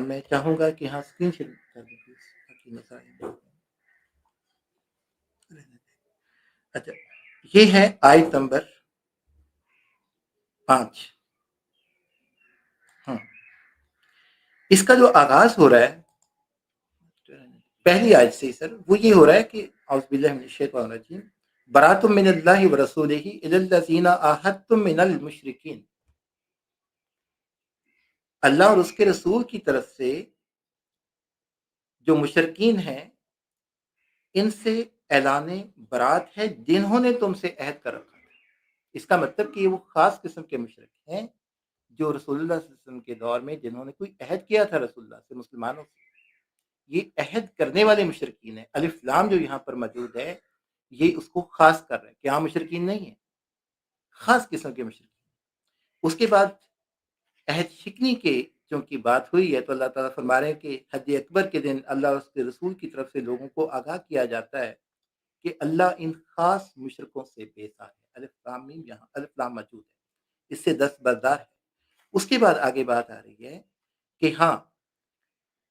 میں چاہوں گا کہ ہاں اسکرین شیئر کر دیں پلیز تاکہ نظر آئے. اچھا یہ ہے آیت نمبر 5. اس کا جو آغاز ہو رہا ہے پہلی آیت سے سر وہ یہ ہو رہا ہے کہ اعوذ باللہ من الشیطان الرجیم برات من اللہ ورسولہ الی الذین عاہدتم من المشرکین. اللہ اور اس کے رسول کی طرف سے جو مشرکین ہیں ان سے اعلان برات ہے جنہوں نے تم سے عہد کر رکھا. اس کا مطلب کہ وہ خاص قسم کے مشرک ہیں جو رسول اللہ صلی اللہ علیہ وسلم کے دور میں جنہوں نے کوئی عہد کیا تھا رسول اللہ سے مسلمانوں سے. یہ عہد کرنے والے مشرکین ہیں. الف لام جو یہاں پر موجود ہے یہ اس کو خاص کر رہے ہیں کہ عام مشرکین نہیں ہیں، خاص قسم کے مشرکین. اس کے بعد عہد شکنی کے چونکہ بات ہوئی ہے تو اللہ تعالیٰ فرما رہے ہیں کہ حج اکبر کے دن اللہ اور اس کے رسول کی طرف سے لوگوں کو آگاہ کیا جاتا ہے کہ اللہ ان خاص مشرکوں سے بیزار ہے. الف لام میم یہاں الف لام موجود ہے، اس سے دستبردار ہے. اس کے بعد آگے بات آ رہی ہے کہ ہاں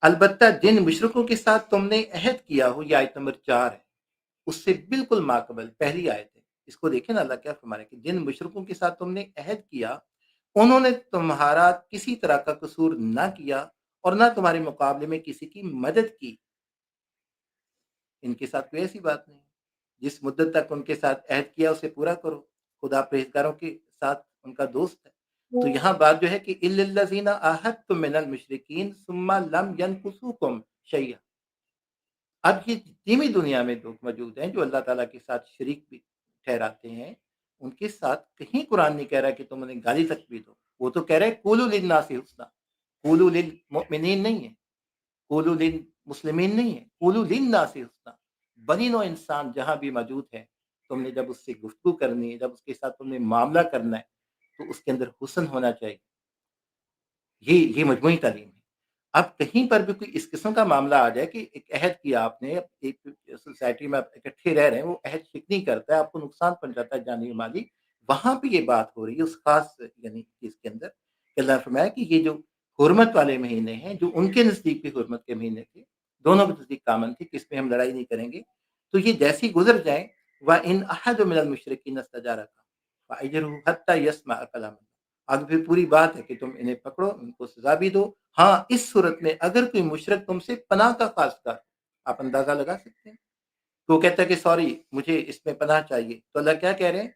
البتہ جن مشرکوں کے ساتھ تم نے عہد کیا ہو، یہ آیت نمبر 4 ہے، اس سے بالکل ماقبل پہلی آیت ہے. اس کو دیکھیں نا اللہ کیا فرما رہے ہیں کہ جن مشرکوں کے ساتھ تم نے عہد کیا انہوں نے تمہارا کسی طرح کا قصور نہ کیا اور نہ تمہارے مقابلے میں کسی کی مدد کی. ان کے ساتھ کوئی ایسی بات نہیں. جس مدت تک ان کے ساتھ عہد کیا اسے پورا کرو. خدا پرہیزگاروں کے ساتھ ان کا دوست ہے. تو یہاں بات جو ہے کہ اِلَّا الَّذِينَ عَاهَدتُّم مِّنَ الْمُشْرِكِينَ ثُمَّ لَمْ يَنْقُصُوكُمْ شَيْئًا. اب یہ جتنی بھی دنیا میں لوگ موجود ہیں جو اللہ تعالیٰ کے ساتھ شریک بھی ٹھہراتے ہیں ان کے ساتھ کہیں قرآن نہیں کہہ رہا کہ تم انہیں گالی تک بھی دو. وہ تو کہہ رہے قولوا للناس حسنا، قولوا للمؤمنین نہیں ہے، قولوا للمسلمین نہیں ہے، قولوا للناس حسنا. بنی نوع انسان جہاں بھی موجود ہے تم نے جب اس سے گفتگو کرنی ہے، جب اس کے ساتھ تم نے معاملہ کرنا ہے تو اس کے اندر حسن ہونا چاہیے. یہ مجموعی تعلیم ہے. اب کہیں پر بھی کوئی اس قسم کا معاملہ آ جائے کہ ایک عہد کیا آپ نے، ایک سوسائٹی میں آپ اکٹھے رہ رہے ہیں، وہ عہد شکنی کرتا ہے، آپ کو نقصان پہنچاتا ہے جانی مالی، وہاں پہ یہ بات ہو رہی ہے اس خاص یعنی چیز کے اندر کہ اللہ نے فرمایا کہ یہ جو حرمت والے مہینے ہیں جو ان کے نزدیک بھی حرمت کے مہینے تھے، دونوں کے نزدیک کامن تھی کہ اس میں ہم لڑائی نہیں کریں گے، تو یہ جیسی گزر جائیں وَإِنْ أَحَدٌ مِّنَ الْمُشْرِكِينَ اسْتَجَارَكَ فَأَجِرْهُ حَتَّى يَسْمَعَ كَلَامَ اللَّهِ. اب پھر پوری بات ہے کہ تم انہیں پکڑو، ان کو سزا بھی دو. ہاں اس صورت میں اگر کوئی مشرک تم سے پناہ کا خواستہ، آپ اندازہ لگا سکتے ہیں تو وہ کہتا ہے کہ سوری مجھے اس میں پناہ چاہیے، تو اللہ کیا کہہ رہے ہیں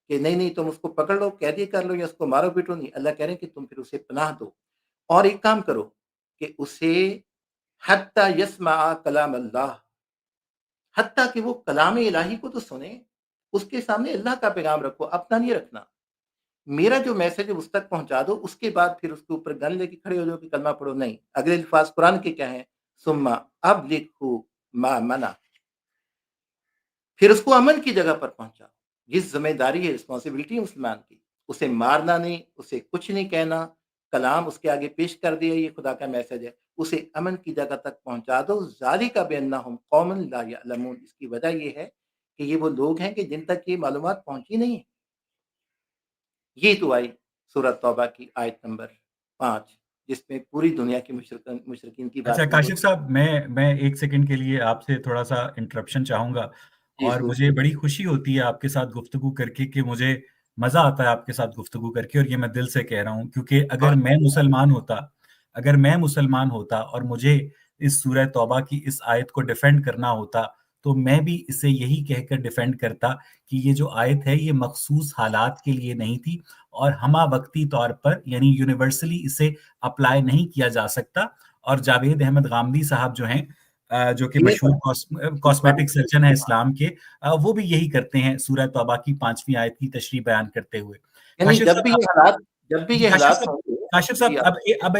کہ نہیں تم اس کو پکڑ لو، قیدی کر لو یا اس کو مارو پیٹو. نہیں، اللہ کہہ رہے ہیں کہ تم پھر اسے پناہ دو اور ایک کام کرو کہ اسے حتی یسمع کلام اللہ، حتیٰ کہ وہ کلام الہی کو تو سنے، اس کے سامنے اللہ کا پیغام رکھو، اپنا نہیں رکھنا. میرا جو میسج ہے اس تک پہنچا دو، اس کے بعد پھر اس کے اوپر گن لے کے کھڑے ہو جاؤ کہ کلمہ پڑھو. نہیں، اگلے الفاظ قرآن کے کیا ہیں؟ ثم ابلغہ ما منع، پھر اس کو امن کی جگہ پر پہنچا. یہ ذمہ داری ہے، رسپانسبلٹی ہے مسلمان کی. اسے مارنا نہیں، اسے کچھ نہیں کہنا، کلام اس کے آگے پیش کر دیا، یہ خدا کا میسج ہے، اسے امن کی جگہ تک پہنچا دو. ذالک بانہم قوم لا یعلمون، اس کی وجہ یہ ہے کہ یہ وہ لوگ ہیں کہ جن تک یہ معلومات پہنچی نہیں ہیں. یہ تو آئی سورۃ توبہ کی آیت نمبر 5 جس میں پوری دنیا کے مشرکین کی اچھا بات کاشف صاحب، میں ایک سیکنڈ کے لیے آپ سے تھوڑا سا انٹرپشن چاہوں گا. جی اور ضرور. مجھے بڑی خوشی ہوتی ہے آپ کے ساتھ گفتگو کر کے، کہ مجھے مزہ آتا ہے آپ کے ساتھ گفتگو کر کے، اور یہ میں دل سے کہہ رہا ہوں. کیونکہ اگر میں مسلمان ہوتا اور مجھے اس سورہ توبہ کی اس آیت کو ڈیفینڈ کرنا ہوتا تو میں بھی اسے یہی کہہ کر ڈیفینڈ کرتا کہ یہ جو آیت ہے یہ مخصوص حالات کے لیے نہیں تھی اور ہمہ وقتی طور پر یعنی یونیورسلی اسے اپلائی نہیں کیا جا سکتا. اور جاوید احمد غامدی صاحب جو ہیں جو کہ یہ مشہور کاسمیٹک سرجن ہیں اسلام کے، وہ بھی یہی کرتے ہیں سورہ توبہ کی 5ویں آیت کی تشریح بیان کرتے ہوئے. یعنی کاشف جب صاحب بھی یہ حالات جب بھی جی یہ کاشف حالات صاحب، ہوں گے. کاشف جی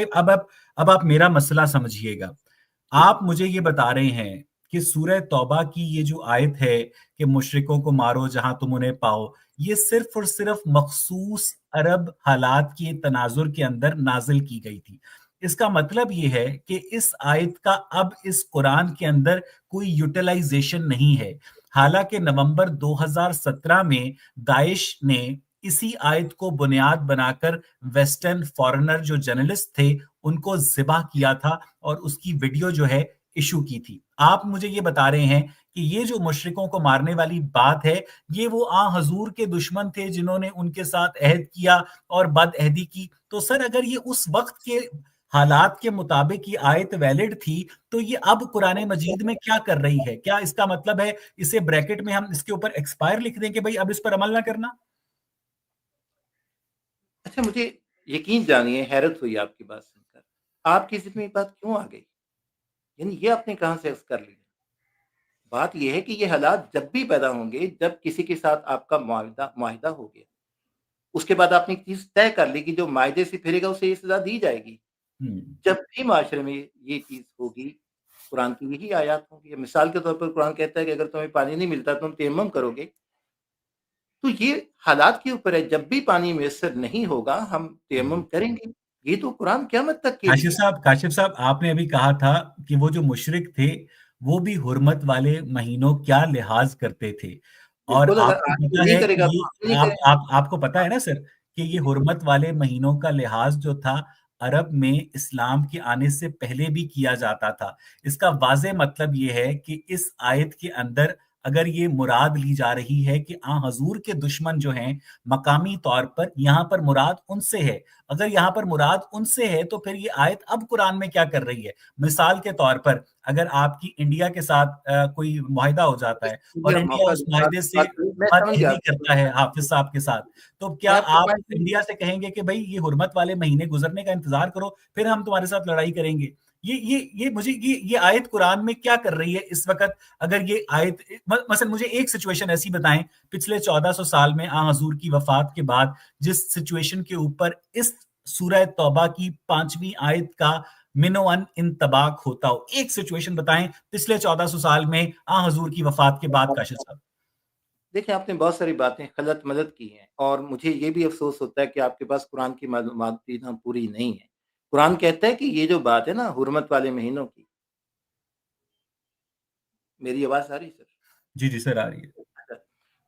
صاحب اب آپ میرا مسئلہ سمجھیے گا. جی آپ مجھے یہ بتا رہے ہیں کہ سورہ توبہ کی یہ جو آیت ہے کہ مشرکوں کو مارو جہاں تم انہیں پاؤ، یہ صرف اور صرف مخصوص عرب حالات کے تناظر کے اندر نازل کی گئی تھی. اس کا مطلب یہ ہے کہ اس آیت کا اب اس قرآن کے اندر کوئی یوٹیلائزیشن نہیں ہے. حالانکہ نومبر 2017 میں داعش نے اسی آیت کو بنیاد بنا کر ویسٹرن فارنر جو جرنلسٹ تھے ان کو ذبح کیا تھا اور اس کی ویڈیو جو ہے ایشو کی تھی۔ آپ مجھے یہ بتا رہے ہیں کہ یہ جو مشرکوں کو مارنے والی بات ہے، یہ وہ حضور کے دشمن تھے جنہوں نے ان کے ساتھ عہد کیا اور بد عہدی کی۔ تو سر اگر یہ اس وقت کے حالات کے مطابق یہ آیت ویلڈ تھی، تو یہ اب قرآن مجید میں کیا کر رہی ہے؟ کیا اس کا مطلب ہے اسے بریکٹ میں ہم اس کے اوپر ایکسپائر لکھ دیں کہ بھئی اب اس پر عمل نہ کرنا؟ اچھا، مجھے یقین جانیے، حیرت ہوئی آپ کی بات سن کر، آپ کی ذہن میں یہ بات کیوں آ گئی؟ یعنی یہ آپ نے کہاں سے عکس کر لیا؟ بات یہ ہے کہ یہ حالات جب بھی پیدا ہوں گے، جب کسی کے ساتھ آپ کا معاہدہ ہو گیا، اس کے بعد آپ نے ایک چیز طے کر لی کہ جو معاہدے سے پھرے گا اسے یہ سزا دی جائے گی۔ جب بھی معاشرے میں یہ چیز ہوگی، قرآن کی یہی آیات ہوں گی۔ مثال کے طور پر قرآن کہتا ہے کہ اگر تمہیں پانی نہیں ملتا تم تیمم کرو گے، تو یہ حالات کے اوپر ہے۔ جب بھی پانی میسر نہیں ہوگا ہم تیمم کریں گے۔ یہ تو قرآن قیامت تک کے لیے ہے۔ کاشف صاحب آپ نے ابھی کہا تھا کہ وہ جو مشرک تھے وہ بھی حرمت والے مہینوں کیا لحاظ کرتے تھے، اور بالکل، اگر آپ کو آج وہ پتا نہیں ہے کرے کہ گا تو ہم بھی یہ نہیں کریں آپ کو پتا ہے نا سر کہ یہ گے۔ حرمت والے مہینوں کا لحاظ جو تھا عرب میں اسلام کے آنے سے پہلے بھی کیا جاتا تھا۔ اس کا واضح مطلب یہ ہے کہ اس آیت کے اندر اگر یہ مراد لی جا رہی ہے کہ حضور کے دشمن جو ہیں مقامی طور پر، یہاں پر مراد ان سے ہے۔ اگر یہاں پر مراد ان سے ہے تو پھر یہ آیت اب قرآن میں کیا کر رہی ہے؟ مثال کے طور پر اگر آپ کی انڈیا کے ساتھ کوئی معاہدہ ہو جاتا ہے اور مجھے آپ انڈیا موقع اس دیں، معاہدے سے میں بد سمجھ گیا عہدی آپ کی کرتا ہے حافظ صاحب کے ساتھ، تو میں کیا آپ کا آپ پوائنٹ انڈیا سے کہیں گے کہ بھئی یہ حرمت والے مہینے گزرنے کا انتظار کرو پھر ہم تمہارے ساتھ لڑائی کریں گے؟ یہ مجھے یہ آیت قرآن میں کیا کر رہی ہے اس وقت؟ اگر یہ آیت مثلا مجھے ایک سچویشن ایسی بتائیں پچھلے 1400 سال میں حضور کی وفات کے بعد جس سچویشن کے اوپر اس سورہ توبہ کی 5ویں آیت کا منوان انطباق ہوتا ہو، ایک سچویشن بتائیں پچھلے 1400 سال میں حضور کی وفات کے بعد کاشف صاحب۔ دیکھیں، آپ نے بہت ساری باتیں خلط ملط کی ہیں اور مجھے یہ بھی افسوس ہوتا ہے کہ آپ کے پاس قرآن کی معلومات بھی نا پوری نہیں ہے۔ قرآن کہتا ہے کہ یہ جو بات ہے نا حرمت والے مہینوں کی، میری آواز آ رہی ہے سر؟ جی جی سر آ رہی ہے۔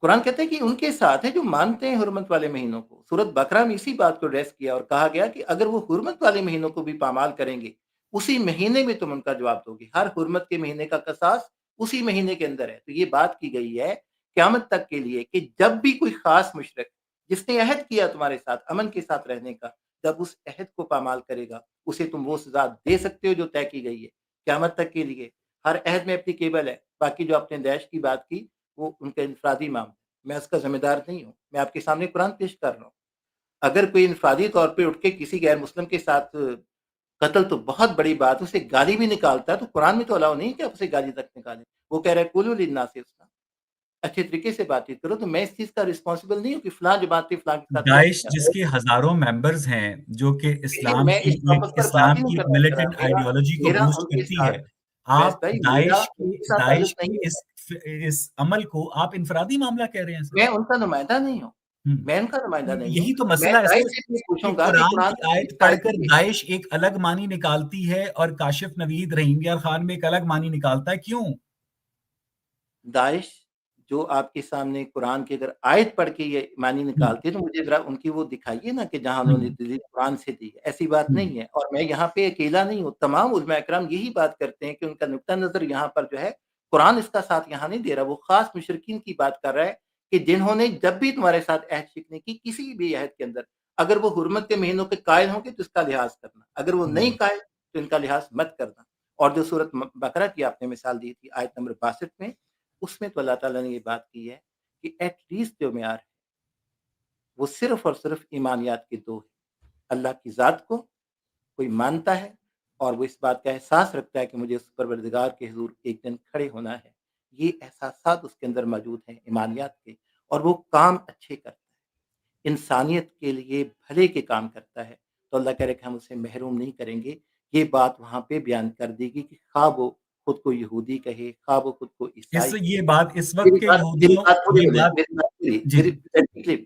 قرآن کہتا ہے کہ ان کے ساتھ ہے جو مانتے ہیں حرمت والے مہینوں کو۔ سورۃ بقرہ میں اسی بات کو ایڈریس کیا اور کہا گیا کہ اگر وہ حرمت والے مہینوں کو بھی پامال کریں گے، اسی مہینے میں تم ان کا جواب دو گے۔ ہر حرمت کے مہینے کا قصاص اسی مہینے کے اندر ہے۔ تو یہ بات کی گئی ہے قیامت تک کے لیے کہ جب بھی کوئی خاص مشرک جس نے عہد کیا تمہارے ساتھ امن کے ساتھ رہنے کا، جب اس عہد کو پامال کرے گا، اسے تم وہ سزا دے سکتے ہو جو طے کی گئی ہے قیامت تک کے لیے۔ ہر عہد میں اپلیکیبل ہے۔ باقی جو آپ نے داعش کی بات کی وہ ان کا انفرادی معاملہ، میں اس کا ذمہ دار نہیں ہوں۔ میں آپ کے سامنے قرآن پیش کر رہا ہوں۔ اگر کوئی انفرادی طور پہ اٹھ کے کسی غیر مسلم کے ساتھ قتل تو بہت بڑی بات، اسے گالی بھی نکالتا ہے تو قرآن میں تو الاؤ نہیں کہ آپ اسے گالی تک نکالیں۔ وہ کہہ رہا ہے قولوا للناس حسنا، اچھے طریقے سے بات چیت کرو۔ تو میں اس چیز کا رسپانسبل نہیں ہوں کہ فلاں جماعت نے فلاں کے ساتھ کیا داعش کیا۔ جس کے ہزاروں ممبرز ہیں جو کہ لیکن میں اس ٹاپک پر بات ہی نہیں کرنا چاہ رہا۔ ملیٹنٹ آئیڈیالوجی کو میرا بوسٹ ان کے کرتی ہے، ساتھ ویس آپ بھائی میرا ان کے ساتھ تعلق داعش نہیں کی ہے۔ اس عمل کو آپ انفرادی معاملہ کہہ رہے ہیں سر؟ میں ان کا نمائندہ نہیں ہوں۔ ہوں۔ میں ان کا نمائندہ نہیں ہوں۔ یہی تو میں مسئلہ ہے داعش سر سے یہ کہ پوچھوں گا کہ قرآن قرآن کی میں آیت کس پڑھ آیت کر میں داعش ایک الگ معنی نکالتی ہے اور کاشف نوید رحیم یار خان میں ایک الگ معنی نکالتا ہے، کیوں؟ داعش جو آپ کے سامنے قرآن کی اگر آیت پڑھ کے یہ معنی ہوں، نکالتے ہیں تو مجھے ذرا ان کی وہ دکھائیے نا کہ جہاں انہوں نے ہوں، دلیل قرآن سے دی ہے۔ ایسی بات ہوں، نہیں ہے اور میں یہاں پہ اکیلا نہیں ہوں۔ تمام علماء اکرام یہی بات کرتے ہیں کہ ان کا نقطہ نظر یہاں پر جو ہے قرآن اس کا ساتھ یہاں نہیں دے رہا۔ وہ خاص مشرکین کی بات کر رہا ہے کہ جنہوں نے جب بھی تمہارے ساتھ عہد شکنی کی کسی بھی عہد کے اندر، اگر وہ حرمت کے مہینوں کے قائل ہوں گے تو اس کا لحاظ کرنا، اگر وہ نہیں ہوں۔ قائل تو ان کا لحاظ مت کرنا۔ اور جو سورۃ بقرہ کی آپ نے مثال دی تھی آیت نمبر 62 میں، اس میں تو اللہ تعالیٰ نے یہ بات کی ہے کہ ایٹ لیسٹ جو معیار ہے وہ صرف اور صرف ایمانیات کے دو ہیں۔ اللہ کی ذات کو کوئی مانتا ہے اور وہ اس بات کا احساس رکھتا ہے کہ مجھے اس پروردگار کے حضور ایک دن کھڑے ہونا ہے۔ یہ احساسات اس کے اندر موجود ہیں ایمانیات کے، اور وہ کام اچھے کرتا ہے، انسانیت کے لیے بھلے کے کام کرتا ہے۔ تو اللہ کہہ رہے کہ ہم اسے محروم نہیں کریں گے۔ یہ بات وہاں پہ بیان کر دی گئی کہ خواہ وہ خود کو یہودی کہے، خواہ وہ خود کو عیسائی یہ کہے۔ بات اس وقت میری کے بات میری یہودیوں، بات تھوڑی یہ سنیں، بات میری بات سنیے، جی میری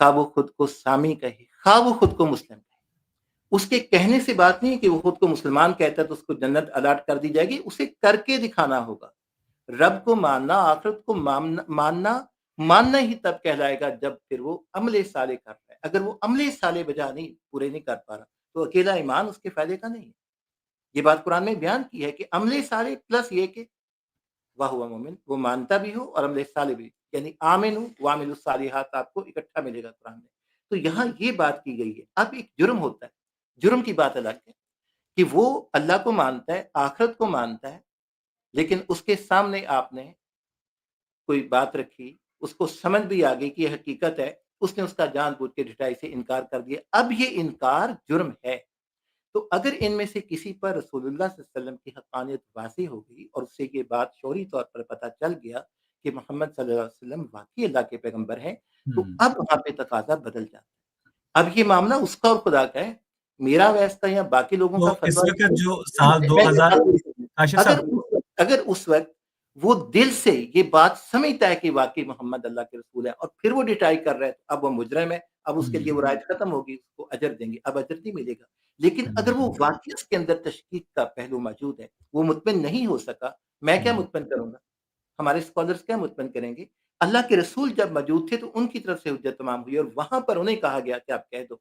خواہ وہ خود کو سامی کہے، خواہ وہ خود کو مسلم کہے۔ اس کے کہنے سے بات نہیں ہے کہ وہ خود کو مسلمان کہتا ہے تو اس کو جنت الاٹ کر دی جائے گی، اسے کر کے دکھانا ہوگا۔ رب کو ماننا، آخرت کو ماننا ہی تب کہلائے گا جب پھر وہ عمل صالح کر رہا ہے۔ اگر وہ عمل صالح بجا نہیں پورے نہیں کر پا رہا تو اکیلا ایمان اس کے فائدے کا نہیں ہے۔ یہ بات قرآن میں بیان کی ہے کہ عمل صالح پلس یہ کہ وَهُوَ مُؤْمِن، وہ مانتا بھی ہو اور عمل صالح بھی، یعنی آمنوا وعملوا الصالحات آپ کو اکٹھا ملے گا قرآن میں۔ تو یہاں یہ بات کی گئی ہے۔ اب ایک جرم ہوتا ہے، جرم کی بات الگ ہے کہ وہ اللہ کو مانتا ہے، آخرت کو مانتا ہے، لیکن اس کے سامنے آپ نے کوئی بات رکھی، اس کو سمجھ بھی آ گئی کہ یہ حقیقت ہے، اس نے اس کا جان بوجھ کے ڈٹائی سے انکار کر دیا۔ اب یہ انکار جرم ہے۔ تو اگر ان میں سے کسی پر رسول اللہ صلی اللہ علیہ وسلم کی حقانیت واضح ہو گئی اور اس سے یہ بات شعوری طور پر پتہ چل گیا کہ محمد صلی اللہ علیہ وسلم واقعی اللہ کے پیغمبر ہیں، تو اب وہاں پہ تقاضا بدل جاتا ہے۔ اب یہ معاملہ اس کا اور خدا کا ہے، میرا ویستا یا باقی لوگوں تو کا اس فتویٰ وقت جو سال میں 2000 کاشف اگر صاحب، اگر اس وقت وہ دل سے یہ بات سمجھتا ہے کہ واقعی محمد اللہ کے رسول ہے اور پھر وہ ڈٹائی کر رہا ہے، اب وہ مجرم ہے، اب اس کے لیے وہ رائٹ ختم ہوگی، اس کو اجر دیں گے، اب اجر نہیں ملے گا۔ لیکن اگر وہ واقعی اس کے اندر تشکیک کا پہلو موجود ہے، وہ مطمئن نہیں ہو سکا، میں کیا مطمئن کروں گا؟ ہمارے اسکالرز کیا مطمئن کریں گے؟ اللہ کے رسول جب موجود تھے تو ان کی طرف سے حجت تمام ہوئی اور وہاں پر انہیں کہا گیا کہ آپ کہہ دو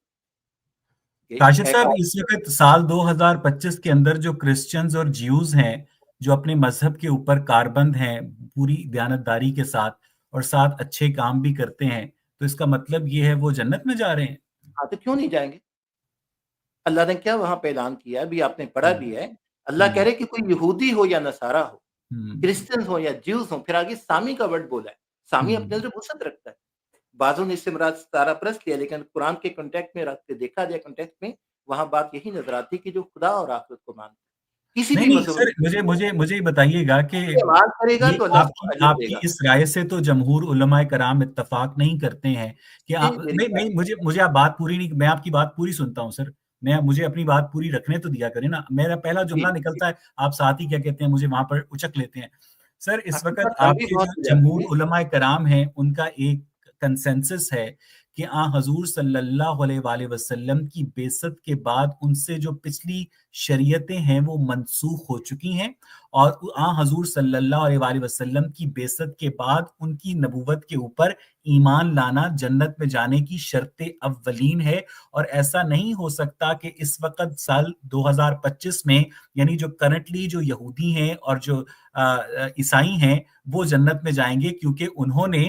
کہ کاشف اے صاحب، قوم، اس وقت سال 2025 کے اندر جو کرسچنز اور جیوز ہیں جو اپنے مذہب کے اوپر کاربند ہیں پوری دیانتداری کے ساتھ اور ساتھ اچھے کام بھی کرتے ہیں، تو اس کا مطلب یہ ہے وہ جنت میں جا رہے ہیں؟ ہاں تو کیوں نہیں جائیں گے؟ اللہ نے کیا وہاں پہ اعلان کیا ہے، ابھی آپ نے پڑھا ہم، بھی ہے، اللہ کہہ ہم، رہے کہ کوئی یہودی ہو یا نصارہ ہو، ہم، کرسچن ہو یا جیوز ہوں، پھر آگے سامی کا ورڈ بولا ہے، سامی اپنے ہم۔ اندر وسعت رکھتا ہے۔ بعضوں نے اس سے مراد ستارہ پرست لیا، لیکن قرآن کے کنٹیکٹ میں رکھ کے دیکھا جائے کنٹیکٹ میں، وہاں بات یہی نظر آتی کہ جو خدا اور آخرت کو مانتا ہے، کسی نہیں بھی نہیں مذہب سر، مجھے یہ بتائیے گا کہ میں اعمال کرے گا یہ تو اللہ آپ اس کو کی اجر آپ دے کی گا۔ اس رائے سے تو جمہور علماء کرام اتفاق نہیں کرتے ہیں کہ نہیں میری نہیں بات نہیں، مجھے آپ بات پوری نہیں، میں آپ کی بات پوری سنتا ہوں سر، مجھے اپنی بات پوری رکھنے تو دیا کریں نا، میرا پہلا جی جملہ جی، نکلتا ہے آپ ساتھ ہی کیا کہتے ہیں مجھے وہاں پر اچک لیتے ہیں۔ سر اس آپ کی وقت بات لمبی آپ کے بہت جو ہو جاتی جمہور ہے۔ علماء کرام ہیں ان کا ایک کنسنسس ہے کہ حضور صلی اللہ علیہ وآلہ وسلم کی بعثت کے بعد ان سے جو پچھلی شریعتیں ہیں وہ منسوخ ہو چکی ہیں، اور حضور صلی اللہ علیہ وآلہ وسلم کی بعثت کے بعد ان کی نبوت کے اوپر ایمان لانا جنت میں جانے کی شرط اولین ہے، اور ایسا نہیں ہو سکتا کہ اس وقت سال 2025 میں یعنی جو کرنٹلی جو یہودی ہیں اور جو عیسائی ہیں وہ جنت میں جائیں گے، کیونکہ انہوں نے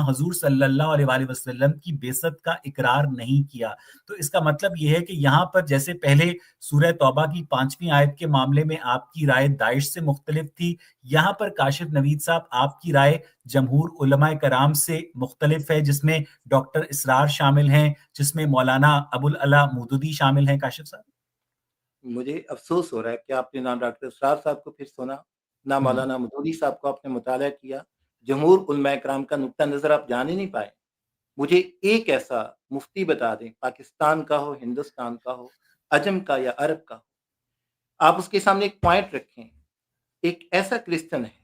حضور صلی اللہ علیہ وآلہ وسلم کی بعثت کا اقرار نہیں کیا۔ تو اس کا مطلب یہ ہے کہ یہاں پر جیسے پہلے سورہ توبہ کی 5ویں آیت کے معاملے میں آپ کی رائے داعش سے مختلف تھی، یہاں پر کاشف نوید صاحب آپ کی رائے جمہور علماء کرام سے مختلف ہے، جس میں ڈاکٹر اسرار شامل ہیں، جس میں مولانا ابوالعلا مودودی شامل ہیں۔ کاشف صاحب، مجھے افسوس ہو رہا ہے کہ آپ نے نہ ڈاکٹر اسرار صاحب کو پھر سنا، نہ ہم، مولانا مودودی صاحب کو آپ نے مطالعہ کیا، جمہور علماء کرام کا نقطہ نظر آپ جان ہی نہیں پائے۔ مجھے ایک ایسا مفتی بتا دیں، پاکستان کا ہو، ہندوستان کا ہو، عجم کا یا عرب کا ہو، آپ اس کے سامنے ایک پوائنٹ رکھیں، ایک ایسا کرسچن ہے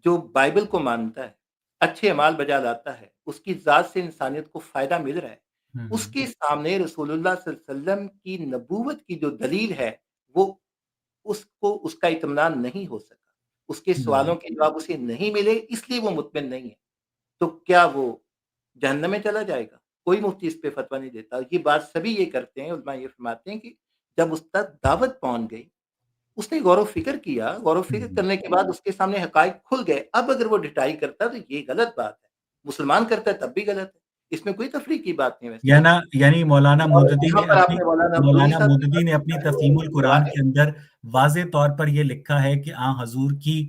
جو بائبل کو مانتا ہے، اچھے اعمال بجا لاتا ہے، اس کی ذات سے انسانیت کو فائدہ مل رہا ہے، اس ہم، کے سامنے رسول اللہ صلی اللہ علیہ وسلم کی نبوت کی جو دلیل ہے، وہ اس کو اس کا اطمینان نہیں ہو سکا، اس کے ہم۔ سوالوں کے جواب اسے نہیں ملے، اس لیے وہ مطمئن نہیں ہے۔ تو کیا وہ جہنم میں چلا جائے گا؟ کوئی مفتی اس پہ فتویٰ نہیں دیتا۔ یہ بات سبھی یہ کرتے ہیں، علماء یہ فرماتے ہیں کہ جب اس تک دعوت پہنچ گئی، اس نے غور و فکر کیا، غور و فکر کرنے کے بعد اس کے سامنے حقائق کھل گئے۔ اب اگر وہ ڈٹائی کرتا ہے تو یہ غلط بات ہے، مسلمان کرتا ہے تب بھی غلط ہے، اس میں کوئی تفریق کی بات نہیں ویسے۔ یعنی مولانا اور مودودی یہاں نے پر آپ اپنی نے مولانا مودودی مولانا صاحب کی مودودی بات نے کی اپنی ہے، تفہیم وہ گواہ القرآن ہے۔ کے اندر واضح طور پر یہ لکھا ہے کہ حضور کی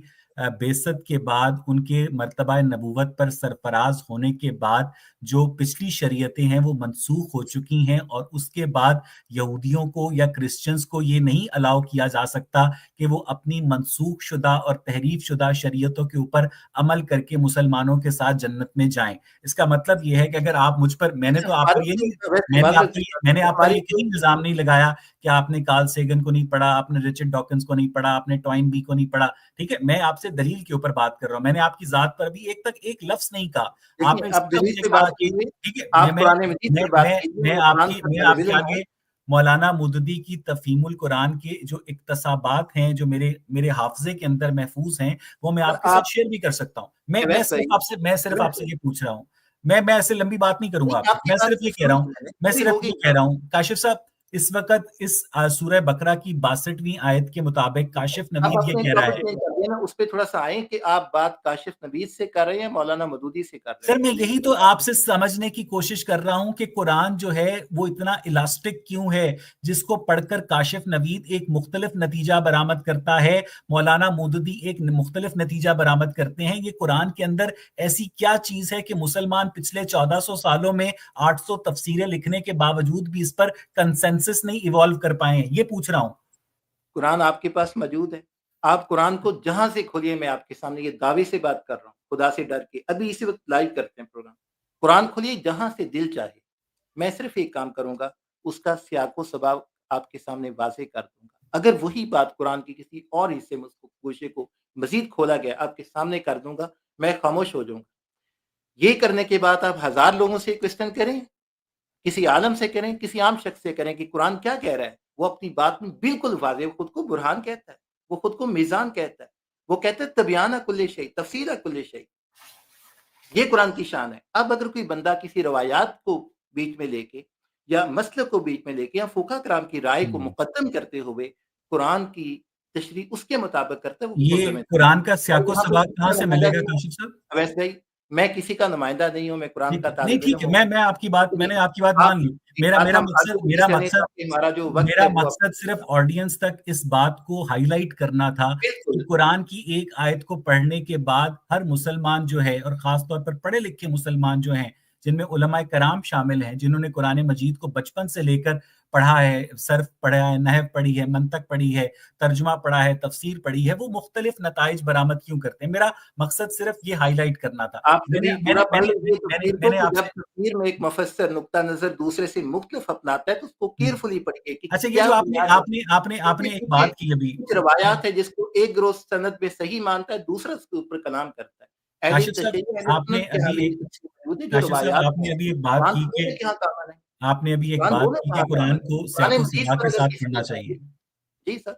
بعثت کے بعد ان کے مرتبہ نبوت پر سرفراز ہونے کے بعد جو پچھلی شریعتیں ہیں وہ منسوخ ہو چکی ہیں، اور اس کے بعد یہودیوں کو یا کرسچنز کو یہ نہیں الاؤ کیا جا سکتا کہ وہ اپنی منسوخ شدہ اور تحریف شدہ شریعتوں کے اوپر عمل کر کے مسلمانوں کے ساتھ جنت میں جائیں۔ اس کا مطلب یہ ہے کہ اگر آپ مجھ پر، میں نے تو آپ پر یہ نہیں، ویسے معذرت سے میں نے آپ پر ہماری یہ کہیں الزام نہیں لگایا کہ آپ نے کارل سیگن کو نہیں پڑھا، آپ نے رچرڈ ڈاکنز کو نہیں پڑھا، آپ نے ٹوائن بی کو نہیں پڑھا، ٹھیک ہے، میں آپ سے دلیل کے اوپر بات کر رہا ہوں، میں نے آپ کی ذات پر بھی ایک تک ایک لفظ نہیں کہا، دیکھیں، آپ نے آپ سیدھا دلیل مجھے پہ کہا بات کہ کیجیے، ٹھیک ہے، آپ قرآن مجید پہ بات کیجیے، وہ قرآن پر میں آپ کے اویلیبل ہے۔ آگے مولانا مودودی کی تفہیم القرآن کے جو اقتصابات ہیں جو میرے حافظے کے اندر محفوظ ہیں وہ میں آپ کے آپ ساتھ شیئر بھی کر سکتا ہوں۔ میں اویس بھائی، صرف آپ اویس سے بھائی، یہ پوچھ رہا ہوں، میں ایسے لمبی بات نہیں کروں گا نہیں آپ سے، آپ کی میں بات صرف تو یہ کہہ رہا سنی ہوں، ہے میں نے، میں پوری صرف ہو گئی یہ کہہ بات۔ رہا ہوں کاشف صاحب، اس وقت اس سورہ بقرہ کی 62ویں آیت کے مطابق کاشف آپ نوید یہ اپنے کہہ رہا ٹاپک ہے. چینج کر دیں نا، اس پہ تھوڑا سا آئیں کہ آپ بات کاشف نوید سے کر رہے ہیں یا مولانا مودودی سے کر رہے سر ہیں. میں یہی تو آپ سے سمجھنے کی کوشش کر رہا ہوں کہ قرآن جو ہے وہ اتنا الاسٹک کیوں ہے، جس کو پڑھ کر کاشف نوید ایک مختلف نتیجہ برآمد کرتا ہے، مولانا مودودی ایک مختلف نتیجہ برآمد کرتے ہیں. یہ قرآن کے اندر ایسی کیا چیز ہے کہ مسلمان پچھلے 1400 سالوں میں 800 تفسیریں لکھنے کے باوجود بھی اس پر کنسنسس نہیں ایوالو کر پائے ہیں؟ یہ پوچھ رہا ہوں. قرآن آپ کے پاس موجود ہے، آپ قرآن کو جہاں سے کھولیے. میں آپ کے سامنے یہ دعوے سے بات کر رہا ہوں، خدا سے ڈر کے. ابھی اسی وقت لائیو کرتے ہیں پروگرام. قرآن کھولیے جہاں سے دل چاہے. میں صرف ایک کام کروں گا، اس کا سیاق و سباق آپ کے سامنے واضح کر دوں گا. اگر وہی بات قرآن کی کسی اور حصے میں اس کو گوشے کو مزید کھولا گیا، آپ کے سامنے کر دوں گا، میں خاموش ہو جاؤں گا. یہ کرنے کے بعد آپ 1000 لوگوں سے کوشچن کریں، کسی عالم سے کریں، کسی عام شخص سے کریں کہ قرآن کیا کہہ رہا ہے. وہ اپنی بات میں بالکل واضح، وہ خود کو برہان کہتا ہے، وہ خود کو میزان کہتا ہے، وہ کہتا ہے تبیانہ کل شیء، تفصیل کل شیء. یہ قرآن کی شان ہے. اب اگر کوئی بندہ کسی روایات کو بیچ میں لے کے یا مسلک کو بیچ میں لے کے یا فقہاء کرام کی رائے کو مقدم کرتے ہوئے قرآن کی تشریح اس کے مطابق کرتا ہے، وہ یہ پرزمین. قرآن کا اور سیاق و یہاں پہ سباق کسی کہاں کا سے نمائندہ ملے گا نہیں کاشف صاحب؟ ہے اویس بھائی. میں کسی کا نمائندہ نہیں ہوں، میں قرآن ٹھیک کا ہے، نہیں طالب ٹھیک علم ہے، ہوں. میں آپ کی بات، میں لیکن نے آپ کی بات آپ مان لی. ایک میرا بات میرا ہم مقصد آگے میرا چلیں مقصد تاکہ ہمارا جو وقت میرا ہے وہ مقصد صرف آڈینس تک اس بات کو ہائی لائٹ کرنا تھا کہ بالکل قرآن کی ایک آیت کو پڑھنے کے بعد ہر مسلمان جو ہے، اور خاص طور پر پڑھے لکھے مسلمان جو ہیں، جن میں علماء کرام شامل ہیں، جنہوں نے قرآن مجید کو بچپن سے لے کر پڑھا ہے، صرف پڑھا ہے، نحو پڑھی ہے، منطق پڑھی ہے، ترجمہ پڑھا ہے، تفسیر پڑھی ہے، وہ مختلف نتائج برآمد کیوں کرتے ہیں. میرا مقصد صرف یہ ہائی لائٹ کرنا تھا. آپ کبھی پورا پڑھ لیجیے تفسیر میں کو نے کہ آپ جب سے، تفسیر میں ایک مفسر نقطہ نظر دوسرے سے مختلف اپناتا ہے تو اس کو کیئرفلی پڑھیے کہ اچھا، یہ کیا جو آپ نے بنیاد ہے. آپ نے آپ نے آپ نے کیونکہ ایک دیکھیے بات کی ابھی کچھ روایات ہے جس کو ایک گروہ سند میں صحیح مانتا ہے، دوسرا اس کے اوپر کلام کرتا ہے. اہل کاشف صاحب، تشیع اہل آپ نے سنت کے یہاں ابھی بھی ایک یہ تفسیر موجود ہے جو کاشف صاحب روایات آپ نے ہیں. ابھی ایک بات قرآن کی تو کہ دونوں کے یہاں کامن ہے. آپ نے ابھی ایک قرآن بات دونوں کی کے کہ یہاں قرآن کامن ہے. کو قرآن سیاق و مجید سباق پر کے اگر ساتھ کسی پڑھنا نے چاہیے. جی سر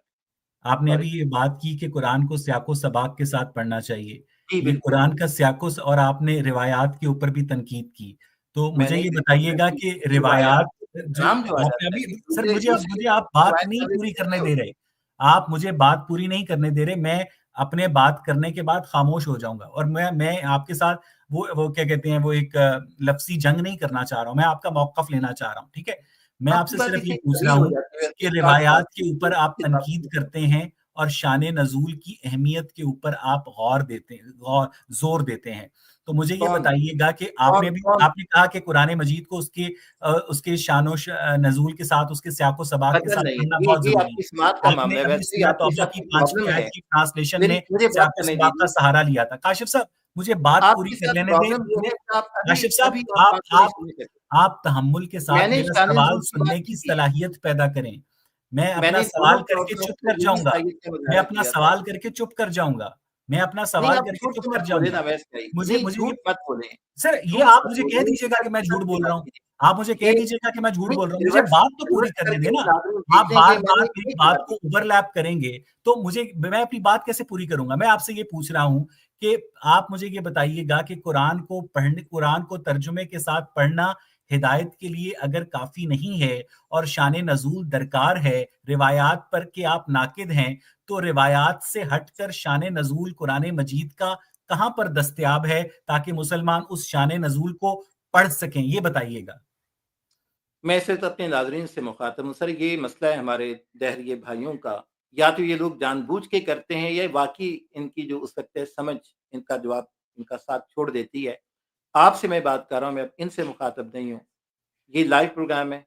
آپ نے سوری ابھی یہ بات کی کہ قرآن کو سیاق و سباق کے ساتھ پڑھنا چاہیے. جی یہ بالکل قرآن کا سیاق اور آپ نے روایات کے اوپر بھی تنقید کی. تو میں مجھے نے یہ بالکل بتائیے گا تنقید کہ کی. روایات روایات میں جو کلام جو آ آپ نے جاتا ابھی، ہے کہ سر مجھے دوسرے آپ بات روایت نہیں والے پوری کرنے دوسرے دے ہوتے رہے. آپ مجھے بات پوری نہیں کرنے دے رہے. میں اپنے بات کرنے کے بعد خاموش ہو جاؤں گا، اور میں آپ کے ساتھ وہ کیا کہتے ہیں، وہ ایک لفظی جنگ نہیں کرنا چاہ رہا ہوں. میں آپ کا موقف لینا چاہ رہا ہوں. ٹھیک ہے، میں آپ آپ کی سے بات صرف یہ دیکھیں پوچھ رہا دلیل ہو ہوں جاتی ہے کہ ویسے آپ روایات کے اوپر آپ بات تنقید کرتے ہیں اور شان نزول کی اہمیت کے اوپر آپ زور دیتے ہیں. تو مجھے یہ کون بتائیے گا کہ آپ کون نے بھی کون آپ نے کہا کہ قرآن مجید کو اس کے شان و نزول کے ساتھ، اس کے سیاق و سباق کے قدر ساتھ نہیں پڑھنا ہے. بہت یہ ضروری آپ ہے. کی سماعت کا آپ نے معاملہ ہے. ابھی ویسے ہی سورہ آپ کے توبہ ساتھ کی کوئی 5ویں پرابلم آیت ہے. کی ٹرانسلیشن میری میں مجھے بات سیاق و کرنے سباق کا دیجیے. سہارا لیا تھا. کاشف صاحب مجھے بات آپ پوری کے کر ساتھ لینے دیں. پرابلم یہ ہے کہ آپ ابھی کاشف صاحب، ابھی آپ آپ بات کو نہیں آپ سننے دیتے. آپ تحمل کے میں ساتھ نے میرا شان سوال نزول کی سننے بات کی نہیں کی ہے. صلاحیت پیدا کریں. میں میں اپنا نے دونوں سوال کر کے پرابلم چپ کو کر علمی جاؤں گا. صلاحیت سے میں مظاہرہ اپنا کیا تھا. سوال کر کے چپ کر جاؤں گا. میں اپنا نہیں سوال آپ کر کے جھوٹ چپ تو کر مت جاؤں بولے گا. نا ویس بھائی. مجھے نہیں مجھے یہ جھوٹ مت بولے. سر، یہ جھوٹ آپ مت مجھے بولے. کہہ میری دیجیے گا کہ عزت میں کے جھوٹ ساتھ یہ بول رہا بات ہوں. کیجیے. آپ مجھے کہہ یہ دیجیے گا کہ میں جھوٹ نہیں بول رہا ہوں. مجھے ریورس بات تو پوری ریورس کرنے کر کے دیں نا. ناظرین آپ دیکھ لیں بار گے. میں بار نے میری ایک بات بات کو کی. اوور لیپ کریں گے تو میں اپنی بات کیسے پوری کروں گا؟ میں آپ سے یہ پوچھ رہا ہوں کہ آپ مجھے یہ بتائیے گا کہ قرآن کو ترجمے کے ساتھ پڑھنا ہدایت کے لیے اگر کافی نہیں ہے اور شان نزول درکار ہے، روایات پر کہ آپ ناقد ہیں، تو روایات سے ہٹ کر شان نزول قرآن مجید کا کہاں پر دستیاب ہے تاکہ مسلمان اس شان نزول کو پڑھ سکیں؟ یہ بتائیے گا. میں صرف اپنے ناظرین سے مخاطب ہوں. سر یہ مسئلہ ہے ہمارے دہریے بھائیوں کا. یا تو یہ لوگ جان بوجھ کے کرتے ہیں یا واقعی ان کی جو اس وقت سمجھ ان کا جواب ان کا ساتھ چھوڑ دیتی ہے. آپ سے میں بات کر رہا ہوں، میں ان سے مخاطب نہیں ہوں. یہ لائیو پروگرام ہے،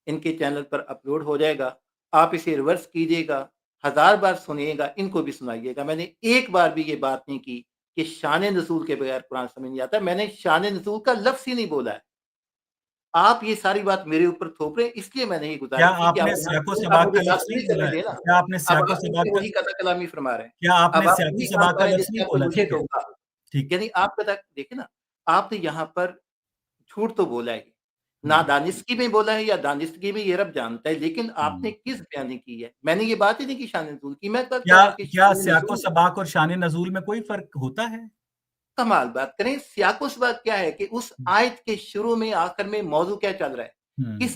ان کے چینل پر اپلوڈ ہو جائے گا. آپ اسے ریورس کیجیے گا، 1000 بار سنیے گا، ان کو بھی سنائیے گا. میں نے ایک بار بھی یہ بات نہیں کی کہ شان نزول کے بغیر قرآن سمجھ نہیں آتا. میں نے شان نزول کا لفظ ہی نہیں بولا ہے. آپ یہ ساری بات میرے اوپر تھوپ رہے ہیں، اس لیے میں نے یہ کیا گزارش کی کہ آپ آپ نے یہاں سیاق و آپ سباق کا مجھے بات لفظ نہیں پوری بولا کرنے ہے؟ دیں نا. کیا آپ نے اب سیاق و آپ سباق مجھے کا وہی قطع کلامی فرما رہے ہیں. کیا آپ نے اب آپ سیاق و وہی کام سباق کر کا رہے ہیں لفظ جس نہیں میں بولا؟ مجھے ٹھیک ہے، ٹوکا. ٹھیک. یعنی آپ کا دیکھیں نا، آپ نے یہاں پر جھوٹ تو بولا ہے، ہم، نادانستگی میں بولا ہے یا دانستگی میں، یہ رب جانتا ہے. لیکن آپ نے ہم. کس بیانی کی ہے؟ میں نے یہ بات ہی نہیں کی شان نزول کی. میں کب کہہ کیا رہا ہوں کہ کیا شان سیاق و نزول سباق اور شان نزول میں کوئی فرق ہوتا ہے؟ کمال بات کریں. سیاق و سباق کیا ہے کہ اس آیت کے شروع میں آخر میں موضوع کیا چل رہا ہے.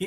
کہ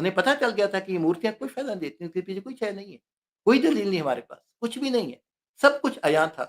انہیں پتہ چل گیا تھا کہ یہ مورتیاں کوئی فائدہ نہیں دیتی، ان کے پیچھے کوئی شے نہیں ہے، کوئی دلیل نہیں ہمارے پاس، کچھ بھی نہیں ہے، سب کچھ عیاں تھا۔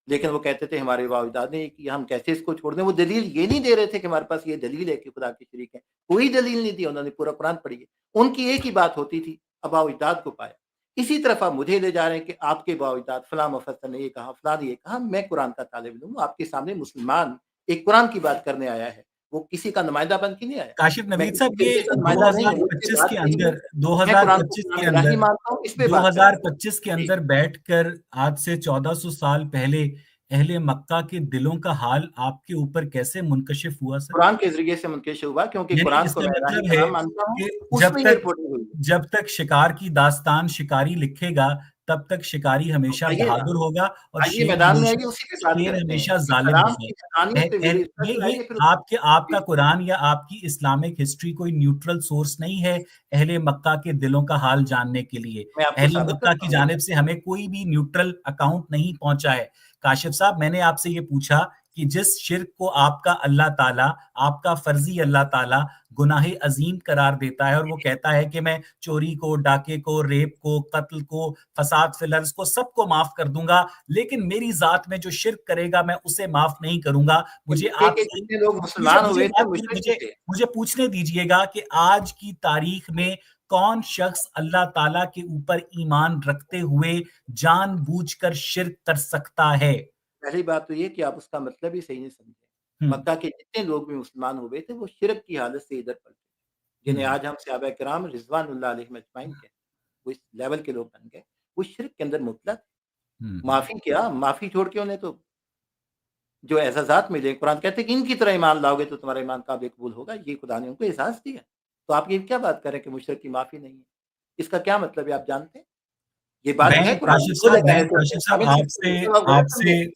لیکن وہ کہتے تھے ہمارے آباء و اجداد نے کہ ہم کیسے اس کو چھوڑ دیں، وہ دلیل یہ نہیں دے رہے تھے کہ ہمارے پاس یہ دلیل ہے کہ خدا کے شریک ہیں، کوئی دلیل نہیں دی، انہوں نے پورا قرآن پڑھی ہے۔ ان کی ایک ہی بات ہوتی تھی، آباء و اجداد کو پایا۔ اسی طرف آپ مجھے لے جا رہے ہیں کہ آپ کے آباء و اجداد فلاں مفسر نے یہ کہا، فلاں نے یہ کہا، میں قرآن کا طالب علم ہوں، آپ کے سامنے مسلمان ایک قرآن کی بات کرنے آیا ہے، وہ کسی کا نمائندہ بن کے نہیں آیا۔ کاشف میں نوید کسی صاحب، یہ فرقے کا نمائندہ نہیں ہوں، مجھ سے 2025 بات کے یہی ہے، اندر میں قرآن کو 2025 قرآن کے الہی اندر مانتا ہوں، اس پہ بات کر رہا ہوں۔ 2025 کے جی، اندر بیٹھ کر آج سے 1400 سال پہلے اہل مکہ کے دلوں کا حال آپ کے اوپر کیسے منکشف ہوا سر؟ قرآن کے ذریعے سے منکشف ہوا کیونکہ یعنی قرآن اس کو کا میں الہی مطلب ہے کلام مانتا ہوں، کہ اس میں یہ رپورٹنگ ہوئی ہے۔ جب تک شکار کی داستان شکاری لکھے گا، تب تک شکاری تو ہمیشہ آئیے نا، بہادر ہوگا اور آئیے میدان میں آئیے، اسی پہ بات شیر کرتے ہیں ہمیشہ کہ ظالم کلام ہوگا۔ کی حقانیت پہ میری رسالت یہ آئیے پھر اس آپ جی، کا قرآن یا آپ کی اسلامک ہسٹری کوئی نیوٹرل سورس نہیں ہے اہل مکہ کے دلوں کا حال جاننے کے لیے۔ میں آپ کو اہل ثابت مکہ کرتا کی ہوں۔ جانب سے ہمیں کوئی بھی نیوٹرل اکاؤنٹ نہیں پہنچا ہے۔ کاشف صاحب، میں نے آپ سے یہ پوچھا کہ جس شرک کو آپ کا اللہ تعالیٰ، آپ کا فرضی اللہ تعالیٰ گناہ عظیم قرار دیتا ہے، اور وہ کہتا ہے کہ میں چوری کو، ڈاکے کو، ریپ کو، قتل کو، فساد فی الارض کو، سب کو معاف کر دوں گا، لیکن میری ذات میں جو شرک کرے گا میں اسے معاف نہیں کروں گا۔ مجھے مکے آپ کے سے جتنے لوگ مجھے مسلمان مجھے ہوئے تھے بات مشرک ہی مجھے تھے۔ مجھے پوچھنے دیجئے گا کہ آج کی تاریخ میں کون شخص اللہ تعالیٰ کے اوپر ایمان رکھتے ہوئے جان بوجھ کر شرک کر سکتا ہے؟ پہلی بات تو یہ کہ آپ اس کا مطلب ہی صحیح نہیں سمجھے۔ ہم مکہ کے جتنے لوگ بھی مسلمان ہوئے تھے وہ شرک کی حالت سے ادھر پلٹے، جنہیں ہم آج ہم صحابہ کرام رضوان اللہ علیہم اجمعین کہتے ہیں، وہ اس لیول کے لوگ بن گئے، وہ شرک کے اندر مبتلا تھے۔ ہم معافی کیا، معافی چھوڑ کے انہیں تو جو اعزازات ملے، قرآن کہتے ہیں کہ ان کی طرح ایمان لاؤ گے تو تمہارا ایمان قابل قبول ہوگا، یہ خدا نے ان کو اعزاز دیا۔ تو آپ یہ کیا بات کر رہے ہیں کہ مشرک کی معافی نہیں ہے؟ اس کا کیا مطلب ہے آپ جانتے ہیں؟ یہ بات ہے قرآن میں دو جگہ ہے تو اس میں شامل ہے، اس میں آپ آپ غلط سے سمجھے۔ جی،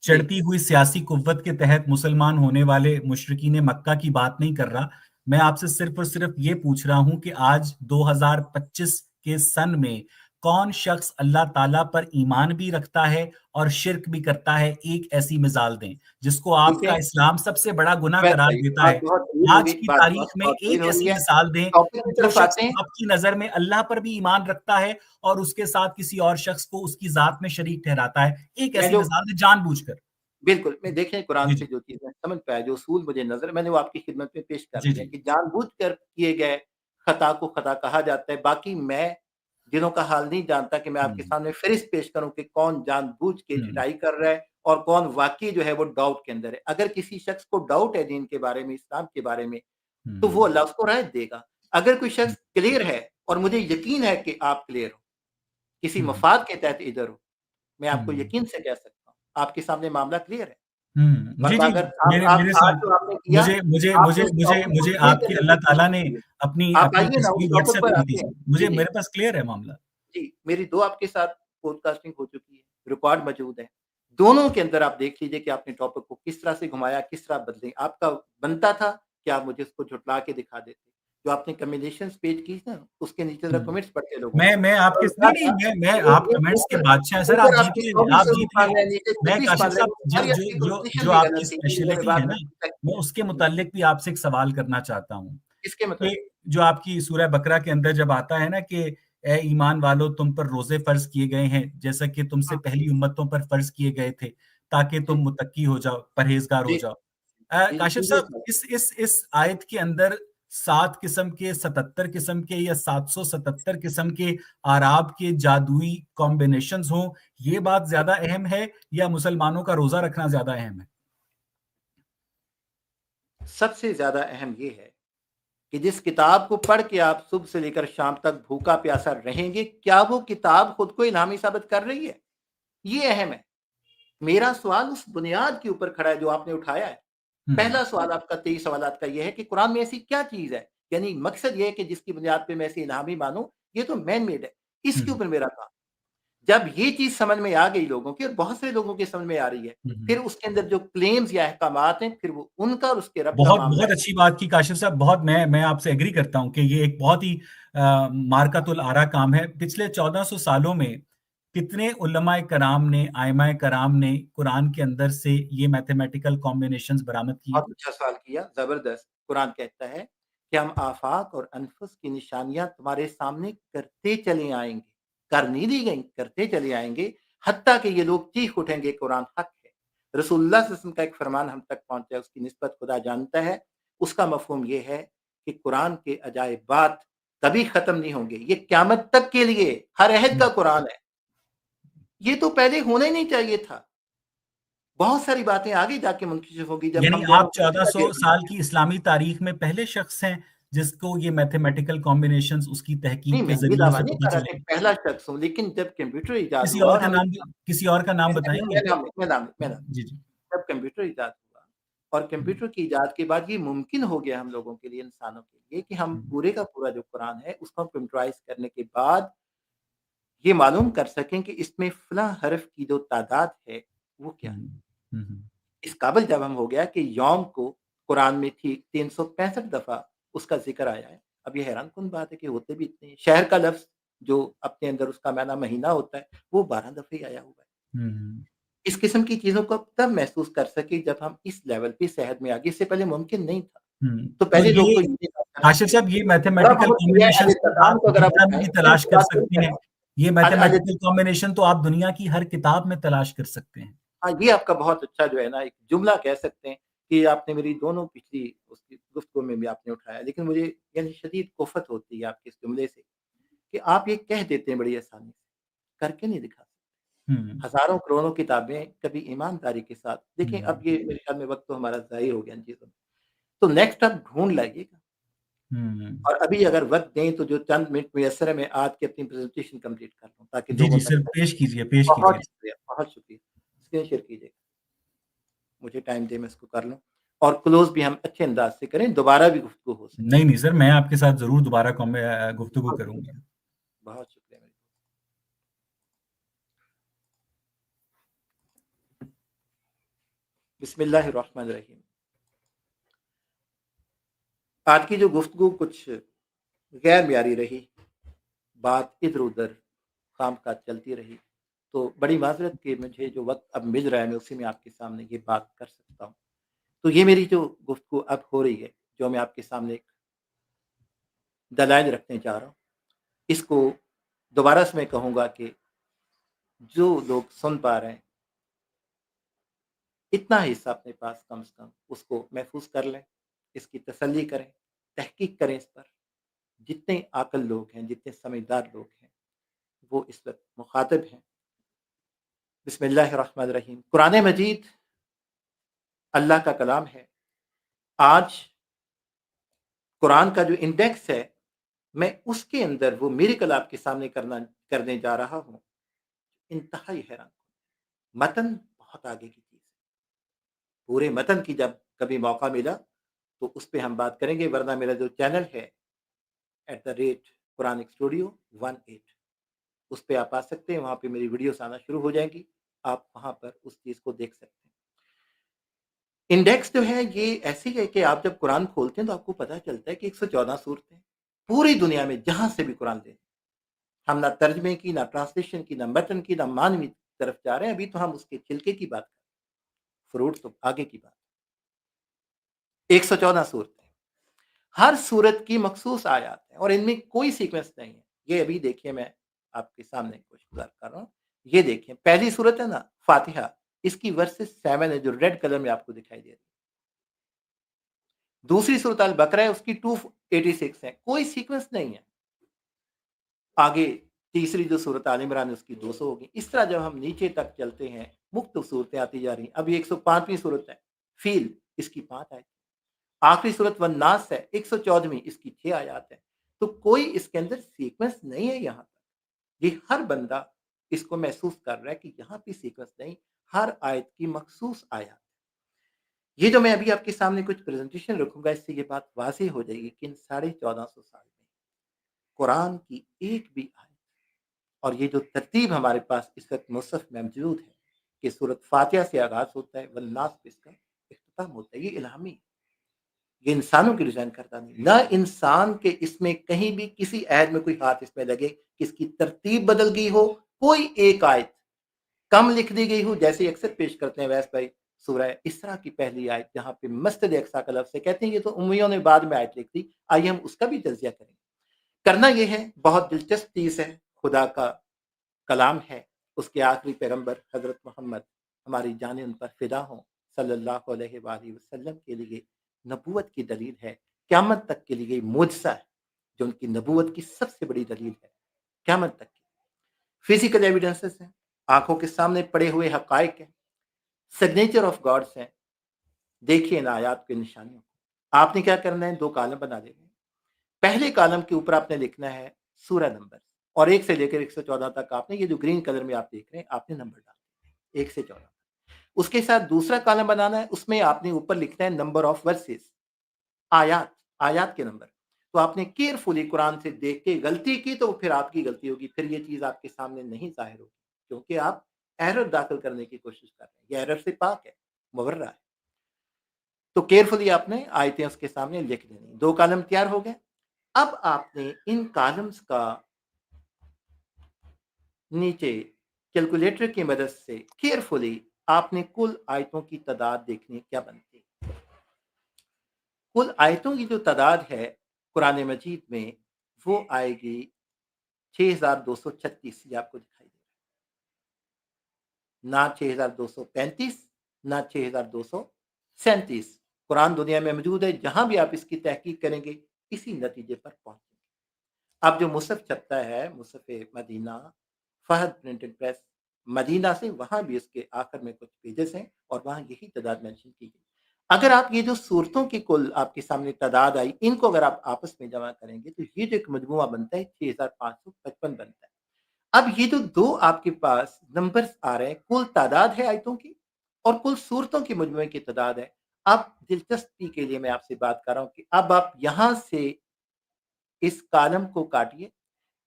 چڑھتی ہوئی سیاسی قوت کے تحت مسلمان ہونے والے مشرکین مکہ کی بات نہیں کر رہا، میں آپ سے صرف اور صرف یہ پوچھ رہا ہوں کہ آج 2025 کے سن میں کون شخص اللہ تعالیٰ پر ایمان بھی رکھتا ہے اور شرک بھی کرتا ہے؟ ایک ایسی مثال دیں جس کو آپ کا دیکھیں اسلام سب سے بڑا گناہ میں قرار بتائیے، دیتا بات ہے۔ بہت طویل ہو آج گئی، کی بات تاریخ بہت میں بہت طویل ایک ہو رہی ایسی ہے، مثال دیں ٹاپک کی جو طرف شخص آتے ہیں۔ آپ کی نظر میں اللہ پر بھی ایمان رکھتا ہے اور اس کے ساتھ کسی اور شخص کو اس کی ذات میں شریک ٹھہراتا ہے۔ ایک میں ایسی جو مثال ہے جان بوجھ کر۔ بالکل، میں دیکھیں قرآن جی سے جی جو چیزیں سمجھ پایا، جو اصول مجھے نظر میں نے وہ آپ کی خدمت میں پیش کر جی دیا جی کہ جان بوجھ کر کیے گئے خطا کو خطا کہا جاتا ہے۔ باقی میں دلوں کا حال نہیں جانتا کہ میں آپ کے ہم، سامنے فہرست پیش کروں کہ کون جان بوجھ کے ہم، ڈھٹائی کر رہا ہے اور کون واقعی جو ہے وہ ڈاؤٹ کے اندر ہے۔ اگر کسی شخص کو ڈاؤٹ ہے دین کے بارے میں، اسلام کے بارے میں، تو وہ ہم، اللہ اس کو رائے دے گا۔ اگر کوئی ہم، شخص کلیئر ہے اور مجھے یقین ہے کہ آپ کلیئر ہو، کسی ہم، مفاد کے تحت ادھر ہو، میں آپ کو ہم، یقین سے کہہ سکتا ہوں، آپ کے سامنے معاملہ کلیئر ہے۔ جی ورنہ جی، اگر آپ میرے آج ساتھ جو آپ نے کیا، آپ نے اس ٹاپک کو مجھے کلیئر آپ کے کرنے اللہ کی تعالیٰ کوشش نے کی ہے۔ آپ اپنی آئیے نا اس تصویر واٹس ٹاپک ایپ پر کی آتے تھی ہیں۔ سر، جی، مجھے جی، میرے پاس کلیئر ہے معاملہ۔ جی، میری 2 آپ کے ساتھ پوڈ کاسٹنگ ہو چکی ہے، ریکارڈ موجود ہے۔ دونوں کے اندر آپ دیکھ لیجیے کہ آپ نے ٹاپک کو کس طرح سے گھمایا، کس طرح بدلے۔ آپ کا بنتا تھا کہ آپ مجھے اس کو جھٹلا کے دکھا دیتے۔ جو آپ نے کمبینیشنز پیش کی نا، اس کے نیچے ذرا ہم، کمنٹس پڑھتے لوگوں کے۔ میں آپ کے اور نہیں کیا نہیں تھا میں کہ آپ یہ کمنٹس کے اوپر بادشاہ ہیں سر، اوپر آپ کی 24 آپ روپ جیت مان رہے رہے ہیں۔ ہیں، نیچے میں 36 کاشف مان رہے ہیں، صاحب، وہ ساری آپ کی پوزیشن جو بھی آپ کی غلط تھی، میری میں نے اسپیشلٹی ہے بعد نا، میں چیک میں کیا۔ اس کے جی، متعلق بھی آپ سے ایک سوال کرنا چاہتا ہوں کس کے کہ متعلق؟ جو آپ کی سورہ بقرہ کے اندر جب آتا ہے نا کہ اے ایمان والو تم پر روزے فرض کیے گئے ہیں جیسا کہ تم سے ہاں، پہلی امتوں پر فرض کیے گئے تھے تاکہ جی، تم متقی ہو جاؤ، پرہیزگار ہو جی، جاؤ۔ جی، کاشف جی، صاحب، جی، اس آیت کے اندر 7 قسم کے، 77 قسم کے یا 777 قسم کے آراب کے جادوئی کمبینیشنز ہوں، یہ بات زیادہ اہم ہے یا مسلمانوں کا روزہ رکھنا زیادہ اہم ہے؟ سب سے زیادہ اہم یہ ہے کہ جس کتاب کو پڑھ کے آپ صبح سے لے کر شام تک بھوکا پیاسا رہیں گے، کیا وہ کتاب خود کو الہامی ثابت کر رہی ہے؟ یہ اہم ہے۔ میرا سوال اس بنیاد کے اوپر کھڑا ہے جو آپ نے اٹھایا ہے۔ ہم، پہلا سوال آپ کا 23 سوالات کا یہ ہے کہ قرآن میں ایسی کیا چیز ہے؟ یعنی مقصد یہ ہے کہ جس کی بنیاد پہ میں اسے الہامی مانوں، یہ تو مین میڈ ہے۔ اس کے ہم، اوپر میرا کام۔ جب یہ چیز سمجھ میں آ گئی لوگوں کی، اور بہت سے لوگوں کی سمجھ میں آ رہی ہے، ہم۔ پھر اس کے اندر جو کلیمز یا احکامات ہیں، پھر وہ ان کا اور اس کے رب کا بہت معاملہ بہت ہے۔ اچھی بات کی کاشف صاحب، بہت میں آپ سے ایگری کرتا ہوں کہ یہ ایک بہت ہی مارکت الآرا کام ہے۔ پچھلے 1400 سالوں میں کتنے علماء کرام نے، ائمہ کرام نے قرآن کے اندر سے یہ میتھمیٹیکل کمبینیشنز برآمد کی ہیں؟ بہت اچھا سوال کیا، زبردست۔ قرآن کہتا ہے کہ ہم آفاق اور انفس کی نشانیاں تمہارے سامنے کرتے چلے آئیں گے، کر نہیں دی گئیں، کرتے چلے آئیں گے، حتیٰ کہ یہ لوگ چیخ اٹھیں گے قرآن حق ہے۔ رسول اللہ صلی اللہ علیہ وسلم کا ایک فرمان ہم تک پہنچا ہے، اس کی نسبت خدا جانتا ہے۔ اس کا مفہوم یہ ہے کہ قرآن کے عجائبات کبھی ختم نہیں ہوں گے، یہ قیامت تک کے لیے ہر عہد کا قرآن ہے۔ یہ تو پہلے ہونا ہی نہیں چاہیے تھا۔ بہت ساری باتیں آگے جا کے منکشف ہوگی جب یعنی ہم دونوں آپ 1400 سال کی اسلامی تاریخ میں پہلے شخص ہیں جس کو یہ میتھمیٹیکل کمبینیشنز اس کی نہیں، تحقیق کے میں یہ ذریعے دعویٰ سے نہیں پتہ کر رہا چلے کہ گا۔ پہلا شخص ہوں، لیکن جب کمپیوٹر ایجاد کسی ہوا اور اور کا ہمیں نام کسی اور کا نام بتائیں گے؟ میں جی جی جب کمپیوٹر ایجاد ہوا اور کمپیوٹر کی ایجاد کے بعد یہ ممکن ہو گیا ہم لوگوں کے لیے، انسانوں کے لیے، کہ ہم پورے کا پورا جو قرآن ہے اس کو کمپیوٹرائز کرنے کے بعد یہ معلوم کر سکیں کہ اس میں فلاں حرف کی جو تعداد ہے وہ کیا ہے۔ اس قابل جب ہم ہو گیا کہ یوم کو قرآن میں تھی 365 دفعہ اس کا ذکر آیا ہے۔ اب یہ حیران کن بات ہے کہ ہوتے بھی اتنے ہیں۔ شہر کا لفظ جو اپنے اندر اس کا معنی مہینہ ہوتا ہے وہ 12 دفعے آیا ہوا ہے۔ اس قسم کی چیزوں کو اب تب محسوس کر سکے جب ہم اس لیول پہ صحت میں آگے، اس سے پہلے ممکن نہیں تھا۔ تو تو پہلے لوگ تو یہ یہ بات آصف کرتے تھے۔ صاحب، یہ بڑا میتھمیٹیکل بہت یہ اہل کمبینیشنز تو کلام آپ کو اگر آپ دنیا میں اٹھائیں بھی پھر تلاش کر بات نہیں سکتے ہیں۔ کرنا یہ اہل میتھمیٹیکل کمبینیشن تو آپ دنیا کی ہر کتاب میں تلاش کر سکتے ہیں۔ ہاں، یہ آپ کا بہت اچھا جو ہے نا ایک جملہ کہہ سکتے ہیں کہ آپ نے میری دونوں پچھلی اس کی گفتگو میں بھی آپ نے اٹھایا، لیکن مجھے یعنی شدید کفت ہوتی ہے آپ کے اس جملے سے کہ آپ یہ کہہ دیتے ہیں بڑی آسانی سے، کر کے نہیں دکھا سکتے۔ ہزاروں کروڑوں کتابیں کبھی ایمانداری کے ساتھ دیکھیں۔ اب یہ میرے خیال میں وقت تو ہمارا ضائع ہو گیا ان چیزوں میں، تو نیکسٹ آپ ڈھونڈ لائیے گا۔ اور ابھی اگر وقت دیں تو جو چند منٹ میسر ہے میں آج کی اپنی پریزنٹیشن کمپلیٹ کر لوں تاکہ جی لوگوں جی تک سر، پیش کیجئے پیش کیجئے۔ بہت شکریہ، بہت شکریہ۔ اسکرین شیئر کیجیے، مجھے ٹائم دے میں اس کو کر لوں، اور کلوز بھی ہم اچھے انداز سے کریں، دوبارہ بھی گفتگو ہو سکے۔ نہیں نہیں سر، میں آپ کے ساتھ ضرور دوبارہ گفتگو بہت کروں شکریہ، گا۔ بہت شکریہ۔ بسم اللہ الرحمن الرحیم۔ آج کی جو گفتگو کچھ غیر معیاری رہی، بات ادھر ادھر خام خواہ چلتی رہی، تو بڑی معذرت کہ مجھے جو وقت اب مل رہا ہے میں اسی میں آپ کے سامنے یہ بات کر سکتا ہوں۔ تو یہ میری جو گفتگو اب ہو رہی ہے، جو میں آپ کے سامنے ایک دلائل رکھنے جا رہا ہوں، اس کو دوبارہ سے میں کہوں گا کہ جو لوگ سن پا رہے ہیں اتنا حصہ اپنے پاس کم سے کم اس کو محفوظ کر لیں، اس کی تسلی کریں، تحقیق کریں اس پر۔ جتنے عاقل لوگ ہیں، جتنے سمجھدار لوگ ہیں، وہ اس وقت مخاطب ہیں۔ بسم اللہ الرحمن الرحیم۔ قرآن مجید اللہ کا کلام ہے۔ آج قرآن کا جو انڈیکس ہے، میں اس کے اندر وہ میریکل آپ کے سامنے کرنے جا رہا ہوں، انتہائی حیران۔ متن بہت آگے کی چیز ہے، پورے متن کی جب کبھی موقع ملا تو اس پہ ہم بات کریں گے، ورنہ میرا جو چینل ہے @قرآنک اسٹوڈیو 18، اس پہ آپ آ سکتے ہیں، وہاں پہ میری ویڈیوز آنا شروع ہو جائیں گی، آپ وہاں پر اس چیز کو دیکھ سکتے ہیں۔ انڈیکس جو ہے یہ ایسی ہے کہ آپ جب قرآن کھولتے ہیں تو آپ کو پتہ چلتا ہے کہ 114 صورتیں پوری دنیا میں جہاں سے بھی قرآن لیں، ہم نہ ترجمے کی، نہ ٹرانسلیشن کی، نہ متن کی، نہ معنوی طرف جا رہے ہیں، ابھی تو ہم اس کے چھلکے کی بات کریں، فروٹ تو آگے کی بات۔ 114 صورتیں، ہر صورت کی مخصوص آیات ہیں، اور ان میں کوئی سیکوینس نہیں ہے۔ یہ ابھی دیکھیے، میں آپ کے سامنے کچھ گزار کر رہا ہوں، یہ دیکھیں پہلی صورت ہے نا فاتحہ، اس کی ورسز 7 ہے جو ریڈ کلر میں آپ کو دکھائی دے رہی ہے۔ دوسری صورت البقرہ ہے، اس کی 286 ہے، کوئی سیکوینس نہیں ہے۔ آگے تیسری جو صورت آل عمران ہے اس کی 200 ہوگی۔ اس طرح جب ہم نیچے تک چلتے ہیں مختلف صورتیں آتی جا رہی ہیں۔ اب یہ 105ویں صورت ہے فیل، اس کی 5 آیت۔ آخری صورت والناس ہے 114ویں، اس کی 6 آیات ہے۔ تو کوئی اس کے اندر سیکوینس نہیں ہے یہاں تک۔ یہ ہر بندہ اس کو محسوس کر رہا ہے کہ یہاں پہ سیکوینس نہیں، ہر آیت کی مخصوص آیات۔ یہ جو میں ابھی آپ کے سامنے کچھ پریزنٹیشن رکھوں گا، اس سے یہ بات واضح ہو جائے گی کہ ان 1450 سال میں قرآن کی ایک بھی آیت، اور یہ جو ترتیب ہمارے پاس اس وقت مصحف میں موجود ہے کہ سورۃ فاتحہ سے آغاز ہوتا ہے، والناس پہ اس کا اختتام ہوتا ہے، یہ الہامی ہے، یہ انسانوں کی ڈیزائن کرتا نہیں، نہ انسان کے اس میں کہیں بھی کسی عہد میں کوئی ہاتھ اس میں لگے کہ اس کی ترتیب بدل گئی ہو، کوئی ایک آیت کم لکھ دی گئی ہو، جیسے اکثر پیش کرتے ہیں ویس بھائی سورہ اسراء کی پہلی آیت جہاں پہ مسجد اقصی کا لفظ ہے، کہتے ہیں یہ تو امیوں نے بعد میں آیت لکھ دی، آئیے ہم اس کا بھی تجزیہ کریں۔ کرنا یہ ہے، بہت دلچسپ چیز ہے، خدا کا کلام ہے، اس کے آخری پیغمبر حضرت محمد ہماری جانیں ان پر فدا ہوں صلی اللہ علیہ وآلہ وسلم کے لیے نبوت کی دلیل ہے، قیامت تک کے لیے معجزہ ہے جو ان کی نبوت کی سب سے بڑی دلیل ہے، قیامت تک کی فزیکل ایویڈنسز ہیں، آنکھوں کے سامنے پڑے ہوئے حقائق ہیں، سگنیچر آف گاڈس ہیں۔ دیکھیے ان آیات کی نشانیوں کو، آپ نے کیا کرنا ہے، 2 کالم بنا لینے ہیں۔ پہلے کالم کے اوپر آپ نے لکھنا ہے سورہ نمبر، اور 1 سے لے کر 114 تک آپ نے یہ جو گرین کلر میں آپ دیکھ رہے ہیں آپ نے نمبر ڈالنا 1 سے 14۔ اس کے ساتھ دوسرا کالم بنانا ہے، اس میں آپ نے اوپر لکھنا ہے نمبر آف ورسز، آیات، آیات کے نمبر۔ تو آپ نے کیئرفلی قرآن سے دیکھ کے غلطی کی تو پھر آپ کی غلطی ہوگی، پھر یہ چیز آپ کے سامنے نہیں ظاہر ہوگی کیونکہ آپ ایرر داخل کرنے کی کوشش کر رہے ہیں، یہ ایرر سے پاک ہے، مبرہ ہے۔ تو کیئرفلی آپ نے آیتیں اس کے سامنے لکھ دینی، 2 کالم تیار ہو گئے۔ اب آپ نے ان کالمز کا نیچے کیلکولیٹر کی مدد سے کیئرفلی آپ نے کل آیتوں کی تعداد دیکھنی کیا بنتی ہے۔ کل آیتوں کی جو تعداد ہے قرآن مجید میں وہ آئے گی 6236، یہ آپ کو دکھائی دے رہا ہے، نہ 6235 نہ 6237۔ قرآن دنیا میں موجود ہے، جہاں بھی آپ اس کی تحقیق کریں گے اسی نتیجے پر پہنچیں گے۔ اب جو مصحف چھپتا ہے، مصحف مدینہ فہد پرنٹڈ پریس مدینہ سے، وہاں بھی اس کے آخر میں کچھ پیجز ہیں اور وہاں یہی تعداد مینشن کی گئی۔ اگر آپ یہ جو صورتوں کی کل آپ کے سامنے تعداد آئی، ان کو اگر آپ آپس میں جمع کریں گے تو یہ جو ایک مجموعہ بنتا ہے 6555 بنتا ہے۔ اب یہ جو 2 آپ کے پاس نمبرز آ رہے ہیں، کل تعداد ہے آیتوں کی اور کل صورتوں کے مجموعے کی تعداد ہے۔ اب دلچسپی کے لیے میں آپ سے بات کر رہا ہوں کہ اب آپ یہاں سے اس کالم کو کاٹیے،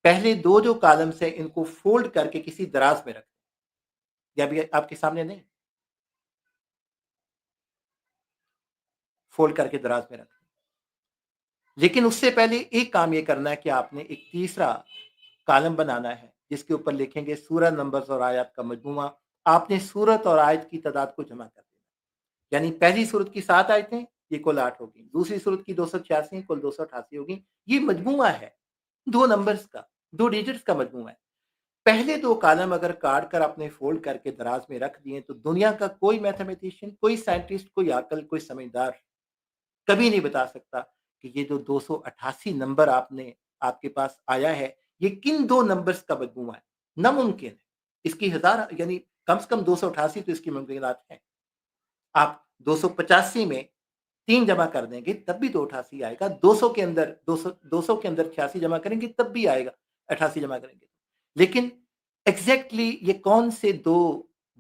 پہلے 2 جو کالمز ہیں ان کو فولڈ کر کے کسی دراز میں رکھ دیں، یا بھی آپ کے سامنے نہیں، فولڈ کر کے دراز میں رکھ دیں۔ لیکن اس سے پہلے ایک کام یہ کرنا ہے کہ آپ نے ایک تیسرا کالم بنانا ہے جس کے اوپر لکھیں گے سورہ نمبرز اور آیات کا مجموعہ۔ آپ نے سورت اور آیت کی تعداد کو جمع کر دینا، یعنی پہلی سورت کی 7 آیتیں یہ کل 8 ہوگی، دوسری سورت کی 286 کل 288 ہوگی۔ یہ مجموعہ ہے 2 نمبرز کا، 2 ڈیجٹس کا مجموعہ ہے۔ پہلے 2 کالم اگر کاٹ کر آپ نے فولڈ کر کے دراز میں رکھ دیے تو دنیا کا کوئی میتھمیٹیشین، کوئی سائنٹسٹ، کوئی عاقل، کوئی سمجھدار کبھی نہیں بتا سکتا کہ یہ جو 288 نمبر آپ کے پاس آیا ہے یہ کن 2 نمبرز کا مجموعہ ہے، ناممکن ہے۔ اس کی ہزار، یعنی کم سے کم 288 تو اس کی ممکنات ہیں۔ آپ 285 میں 3 جمع کر دیں گے تب بھی 288 آئے گا، 200 کے اندر 200 کے اندر 86 جمع کریں گے تب بھی آئے گا، 88 جمع کریں گے۔ لیکن ایگزیکٹلی یہ کون سے 2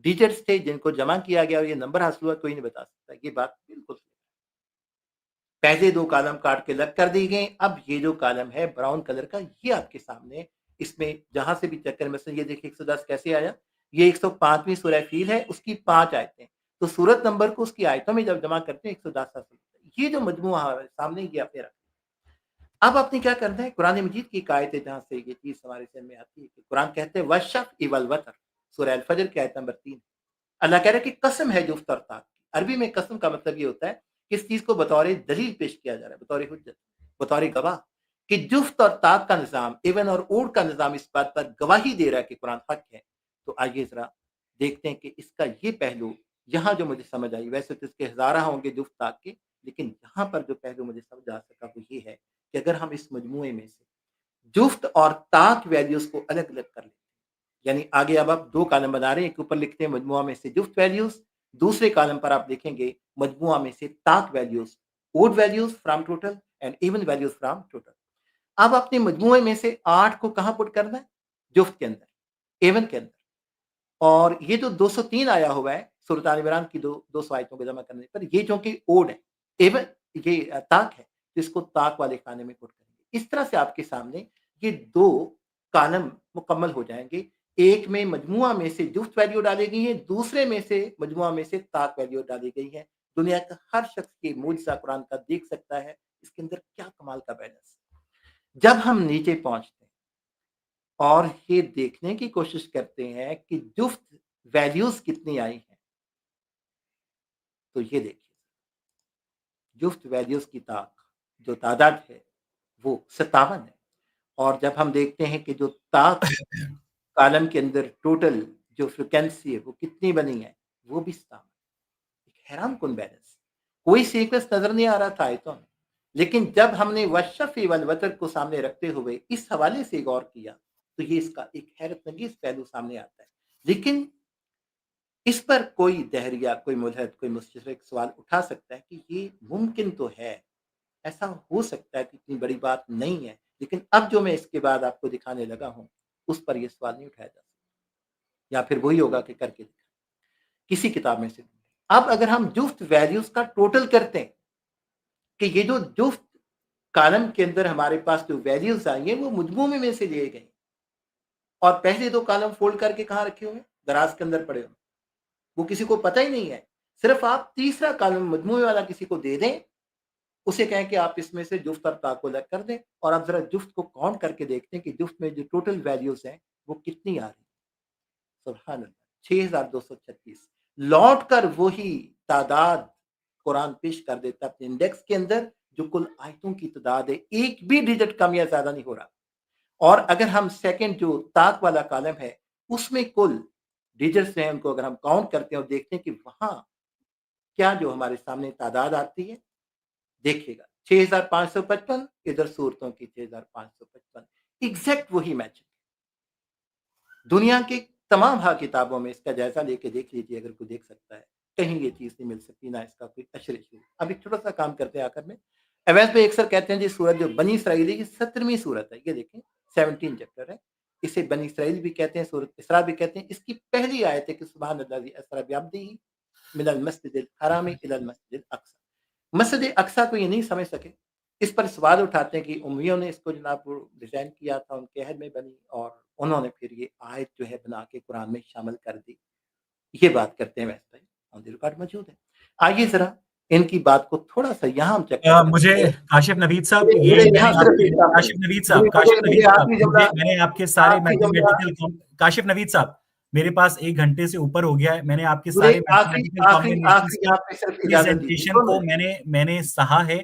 ڈیجٹس تھے جن کو جمع کیا گیا اور یہ نمبر حاصل ہوا، کوئی نہیں بتا سکتا۔ یہ بات بالکل پہلے 2 کالم کاٹ کے الگ کر دی گئے۔ اب یہ جو کالم ہے براؤن کلر کا، یہ آپ کے سامنے، اس میں جہاں سے بھی چیک کریں، مثلا یہ دیکھیں 110 کیسے آیا، یہ 105ویں سورہ فیل ہے، اس کی 5 آیتیں، تو سورت نمبر کو اس کی آیتوں میں جب جمع کرتے ہیں 110 حاصل ہوتا ہے۔ یہ جو مجموعہ ہے سامنے، یہ آپ نے رکھا۔ اب آپ نے کیا کرنا ہے، قرآن مجید کی ایک آیت ہے جہاں سے یہ چیز ہمارے ذہن میں آتی ہے کہ قرآن کہتے ہیں وَالشَّفْعِ وَالْوَتْرِ، سورہ الفجر کی آیت نمبر 3۔ اللہ کہہ رہا ہے کہ قسم ہے جفت اور طاق کی۔ عربی میں قسم کا مطلب یہ ہوتا ہے کہ اس چیز کو بطور دلیل پیش کیا جا رہا ہے، بطور حجت، بطور گواہ، کہ جفت اور طاق کا نظام، ایون اور اوڈ کا نظام اس بات پر گواہی دے رہا ہے کہ قرآن حق ہے۔ تو آئیے ذرا دیکھتے ہیں کہ اس کا یہ پہلو یہاں جو مجھے سمجھ آئی، ویسے تو اس کے ہزارہ ہوں گے جفت طاق کے، لیکن یہاں پر جو پہلو مجھے سمجھ آ سکا وہ یہ ہے کہ اگر ہم اس مجموعے میں سے جفت اور طاق ویلیوز کو الگ الگ کر لیں، یعنی آگے اب آپ 2 کالم بنا رہے ہیں، ایک اوپر لکھتے ہیں مجموعہ میں سے جفت ویلیوز، دوسرے کالم پر آپ دیکھیں گے مجموعہ میں سے طاق values, odd values from total and even values from total. اب اپنے مجموعے میں سے 8 کو کہاں پٹ کرنا ہے، جفت کے اندر، ایون کے اندر، اور یہ جو 203 آیا ہوا ہے سورۃ آل عمران کی 200 آیتوں کو جمع کرنے پر، یہ چونکہ اوڈ ہے، ایون یہ طاق ہے، تو اس کو طاق والے خانے میں پٹ کریں گے۔ اس طرح سے آپ کے سامنے یہ 2 کالم مکمل ہو جائیں گے، ایک میں مجموعہ میں سے جفت ویلیو ڈالی گئی ہے، دوسرے میں سے مجموعہ میں سے طاق ویلیو ڈالی گئی ہے۔ دنیا کا ہر شخص کے معجزہ قرآن کا دیکھ سکتا ہے اس کے اندر کیا کمال کا بیلنس۔ جب ہم نیچے پہنچتے ہیں اور یہ دیکھنے کی کوشش کرتے ہیں کہ جفت ویلیوز کتنی آئی ہیں، تو یہ دیکھیے جفت ویلیوز کی جو تعداد ہے وہ 57 ہے، اور جب ہم دیکھتے ہیں کہ جو طاق کالم کے اندر ٹوٹل جو فریکوینسی ہے وہ کتنی بنی ہے، وہ بھی 57۔ ایک حیران کن بیلنس، کوئی سیکوینس نظر نہیں آ رہا تھا آیتوں میں، لیکن جب ہم نے والشفع والوتر کو سامنے رکھتے ہوئے اس حوالے سے غور کیا تو یہ اس کا ایک حیرت انگیز پہلو سامنے آتا ہے۔ لیکن اس پر کوئی دہریہ، کوئی ملحد، کوئی مستشرق سوال اٹھا سکتا ہے کہ یہ ممکن تو ہے، ایسا ہو سکتا ہے کہ اتنی بڑی بات نہیں ہے، لیکن اب جو میں اس کے بعد آپ کو دکھانے لگا ہوں اس پر یہ سوال نہیں اٹھایا جا سکتا، یا پھر وہی ہوگا کہ کر کے دکھا کسی کتاب میں سے۔ اب اگر ہم جفت ویلیوز کا ٹوٹل کرتے ہیں کہ یہ جو جفت کالم کے اندر ہمارے پاس جو ویلیوز آئی ہیں وہ مجموعے میں سے لیے گئے، اور پہلے دو کالم فولڈ کر کے کہاں رکھے ہوئے، دراز کے اندر پڑے ہوئے، وہ کسی کو پتہ ہی نہیں ہے۔ صرف آپ تیسرا کالم مجموعے والا کسی کو دے دیں، اسے کہیں کہ آپ اس میں سے جفت اور تا کو الگ کر دیں، اور آپ ذرا جفت کو کاؤنٹ کر کے دیکھتے ہیں کہ جفت میں جو ٹوٹل ویلیوز ہیں وہ کتنی آ رہی ہیں۔ سبحان اللہ، 6236 لوٹ کر وہی تعداد قرآن پیش کر دیتا اپنے انڈیکس کے اندر جو کل آیتوں کی تعداد ہے، ایک بھی ڈیجٹ کم یا زیادہ نہیں ہو رہا۔ اور اگر ہم سیکنڈ جو طاق والا کالم ہے اس میں کل ڈیجٹس ہیں ان کو اگر ہم کاؤنٹ کرتے ہیں اور دیکھتے ہیں کہ وہاں کیا جو ہمارے سامنے تعداد آتی ہے، دیکھیے گا 6555 ادھر صورتوں کی 6555 ایگزیکٹ وہی میچ۔ دنیا کے تمام کتابوں میں اس کا جائزہ لے کے دیکھ لیجیے، اگر کوئی دیکھ سکتا ہے، کہیں یہ چیز نہیں مل سکتی، نہ اس کا کوئی اشرے شروع۔ اب ایک چھوٹا سا کام کرتے ہیں آخر میں، اویس بھائی اکثر کہتے ہیں جی سورت جو بنی اسرائیل ہے یہ 17ویں سورت ہے، یہ دیکھیں 17 چیپٹر ہے، اسے بنی اسرائیل بھی کہتے ہیں، سورت اسراء بھی کہتے ہیں۔ اس کی پہلی آیت ہے کہ سبحان الذی اسری بعبدہ من المسجد الحرام الی المسجد الاقصی۔ مسجد اقصی کو یہ نہیں سمجھ سکے، اس پر سوال اٹھاتے ہیں کہ امیوں نے اس کو جناب ڈیزائن کیا تھا، ان کے عہد میں بنی، اور انہوں نے پھر یہ آیت جو ہے بنا کے قرآن میں شامل کر دی۔ یہ بات کرتے ہیں ویسے آن دی ریکارڈ موجود ہے۔ آئیے ذرا ان کی بات کو تھوڑا سا یہاں ہم چیک کرتے مجھے کاشف نوید صاحب، یہ کاشف نوید صاحب، میں نے آپ کے سارے میتھمیٹیکل، کاشف نوید صاحب میرے پاس 1 گھنٹے سے اوپر ہو گیا ہے، میں نے آپ کے سارے پریزنٹیشن کو میں نے سہا ہے۔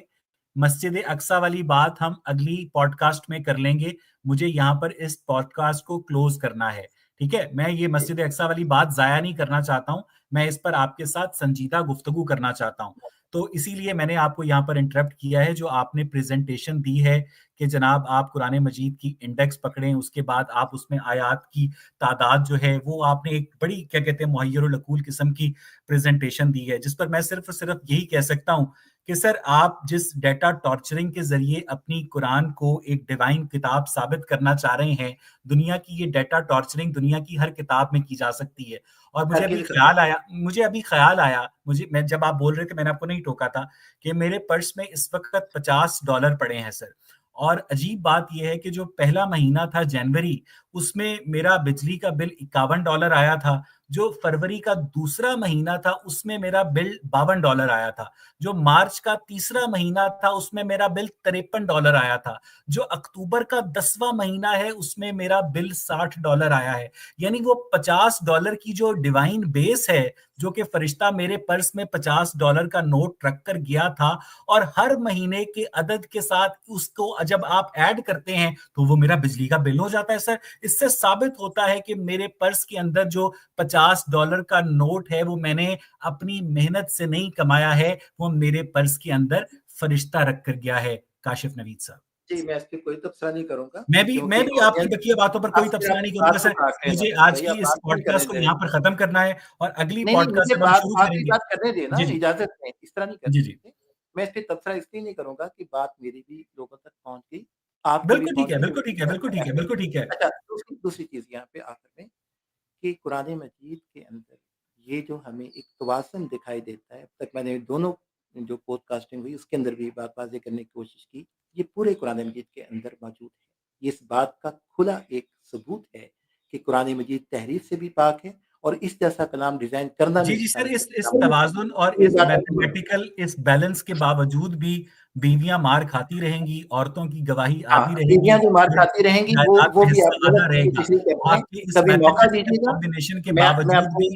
مسجد اقصی والی بات ہم اگلی پوڈ کاسٹ میں کر لیں گے، مجھے یہاں پر اس پوڈ کاسٹ کو کلوز کرنا ہے، ٹھیک ہے؟ میں یہ مسجد اقصی والی بات ضائع نہیں کرنا چاہتا ہوں، میں اس پر آپ کے ساتھ سنجیدہ گفتگو کرنا چاہتا ہوں، تو اسی لیے میں نے آپ کو یہاں پر انٹرپٹ کیا ہے۔ جو آپ نے پریزنٹیشن دی ہے کہ جناب آپ قرآن مجید کی انڈیکس پکڑیں، اس کے بعد آپ اس میں آیات کی تعداد جو ہے وہ آپ نے ایک بڑی کیا کہتے ہیں محیر العقول قسم کی پریزنٹیشن دی ہے، جس پر میں صرف یہی کہہ سکتا ہوں کہ سر آپ جس ڈیٹا ٹارچرنگ کے ذریعے اپنی قرآن کو ایک ڈیوائن کتاب ثابت کرنا چاہ رہے ہیں، دنیا کی یہ ڈیٹا ٹارچرنگ دنیا کی ہر کتاب میں کی جا سکتی ہے۔ اور مجھے ابھی خیال آیا میں جب آپ بول رہے تھے، میں نے آپ کو نہیں ٹوکا تھا، کہ میرے پرس میں اس وقت $50 پڑے ہیں سر، اور عجیب بات یہ ہے کہ جو پہلا مہینہ تھا جنوری، اس میں میرا بجلی کا بل $51 آیا تھا، جو فروری کا دوسرا مہینہ تھا اس میں میرا بل $52 آیا تھا، جو مارچ کا تیسرا مہینہ تھا اس میں میرا بل $53 آیا تھا، جو اکتوبر کا 10واں مہینہ ہے اس میں میرا بل $60 آیا ہے۔ یعنی وہ $50 کی جو ڈیوائن بیس ہے، جو کہ فرشتہ میرے پرس میں $50 کا نوٹ رکھ کر گیا تھا، اور ہر مہینے کے عدد کے ساتھ اس کو جب آپ ایڈ کرتے ہیں تو وہ میرا بجلی کا بل ہو جاتا ہے سر۔ اس سے ثابت ہوتا ہے کہ میرے پرس کے اندر جو $50 کا نوٹ ہے وہ میں نے اپنی محنت سے نہیں کمایا ہے، وہ میرے پرس کے اندر فرشتہ رکھ کر گیا ہے۔ کاشف نوید صاحب جی، میں اس پہ کوئی تبصرہ نہیں کروں گا، میں بھی آپ کی بقیہ باتوں پر کوئی تبصرہ نہیں کروں گا سر۔ مجھے آج کی اس پوڈ کاسٹ کو یہاں پر ختم کرنا ہے، اور اگلی پوڈ کاسٹ جب ہم شروع کریں گے، بات کرنے دینا، اجازت ہے، اس طرح نہیں کرنا۔ جی میں اس پہ تبصرہ اس لیے نہیں کروں گا کہ بات میری بھی لوگوں تک پہنچ گئی، آپ بالکل ٹھیک ہے۔ اچھا، دوسری چیز یہاں پہ آخر میں کہ قرآن مجید کے اندر یہ جو ہمیں ایک توازن دکھائی دیتا ہے، اب تک میں نے دونوں جو پوڈ کاسٹنگ ہوئی اس کے اندر بھی بات واضح کرنے کی کوشش کی، یہ پورے قرآن مجید کے اندر موجود ہے۔ یہ اس بات کا کھلا ایک ثبوت ہے کہ قرآن مجید تحریف سے بھی پاک ہے، اور اس جیسا کلام ڈیزائن کرنا جی سر، اس توازن اور اس میتھمیٹیکل اس بیلنس کے باوجود بھی بیویاں مار کھاتی رہیں گی، عورتوں کی گواہی آتی رہے گی، بیویاں جو مار کھاتی رہیں گی وہ بھی آنا رہے گا، آپ کی اس میتھمیٹیکل کمبینیشن کے باوجود بھی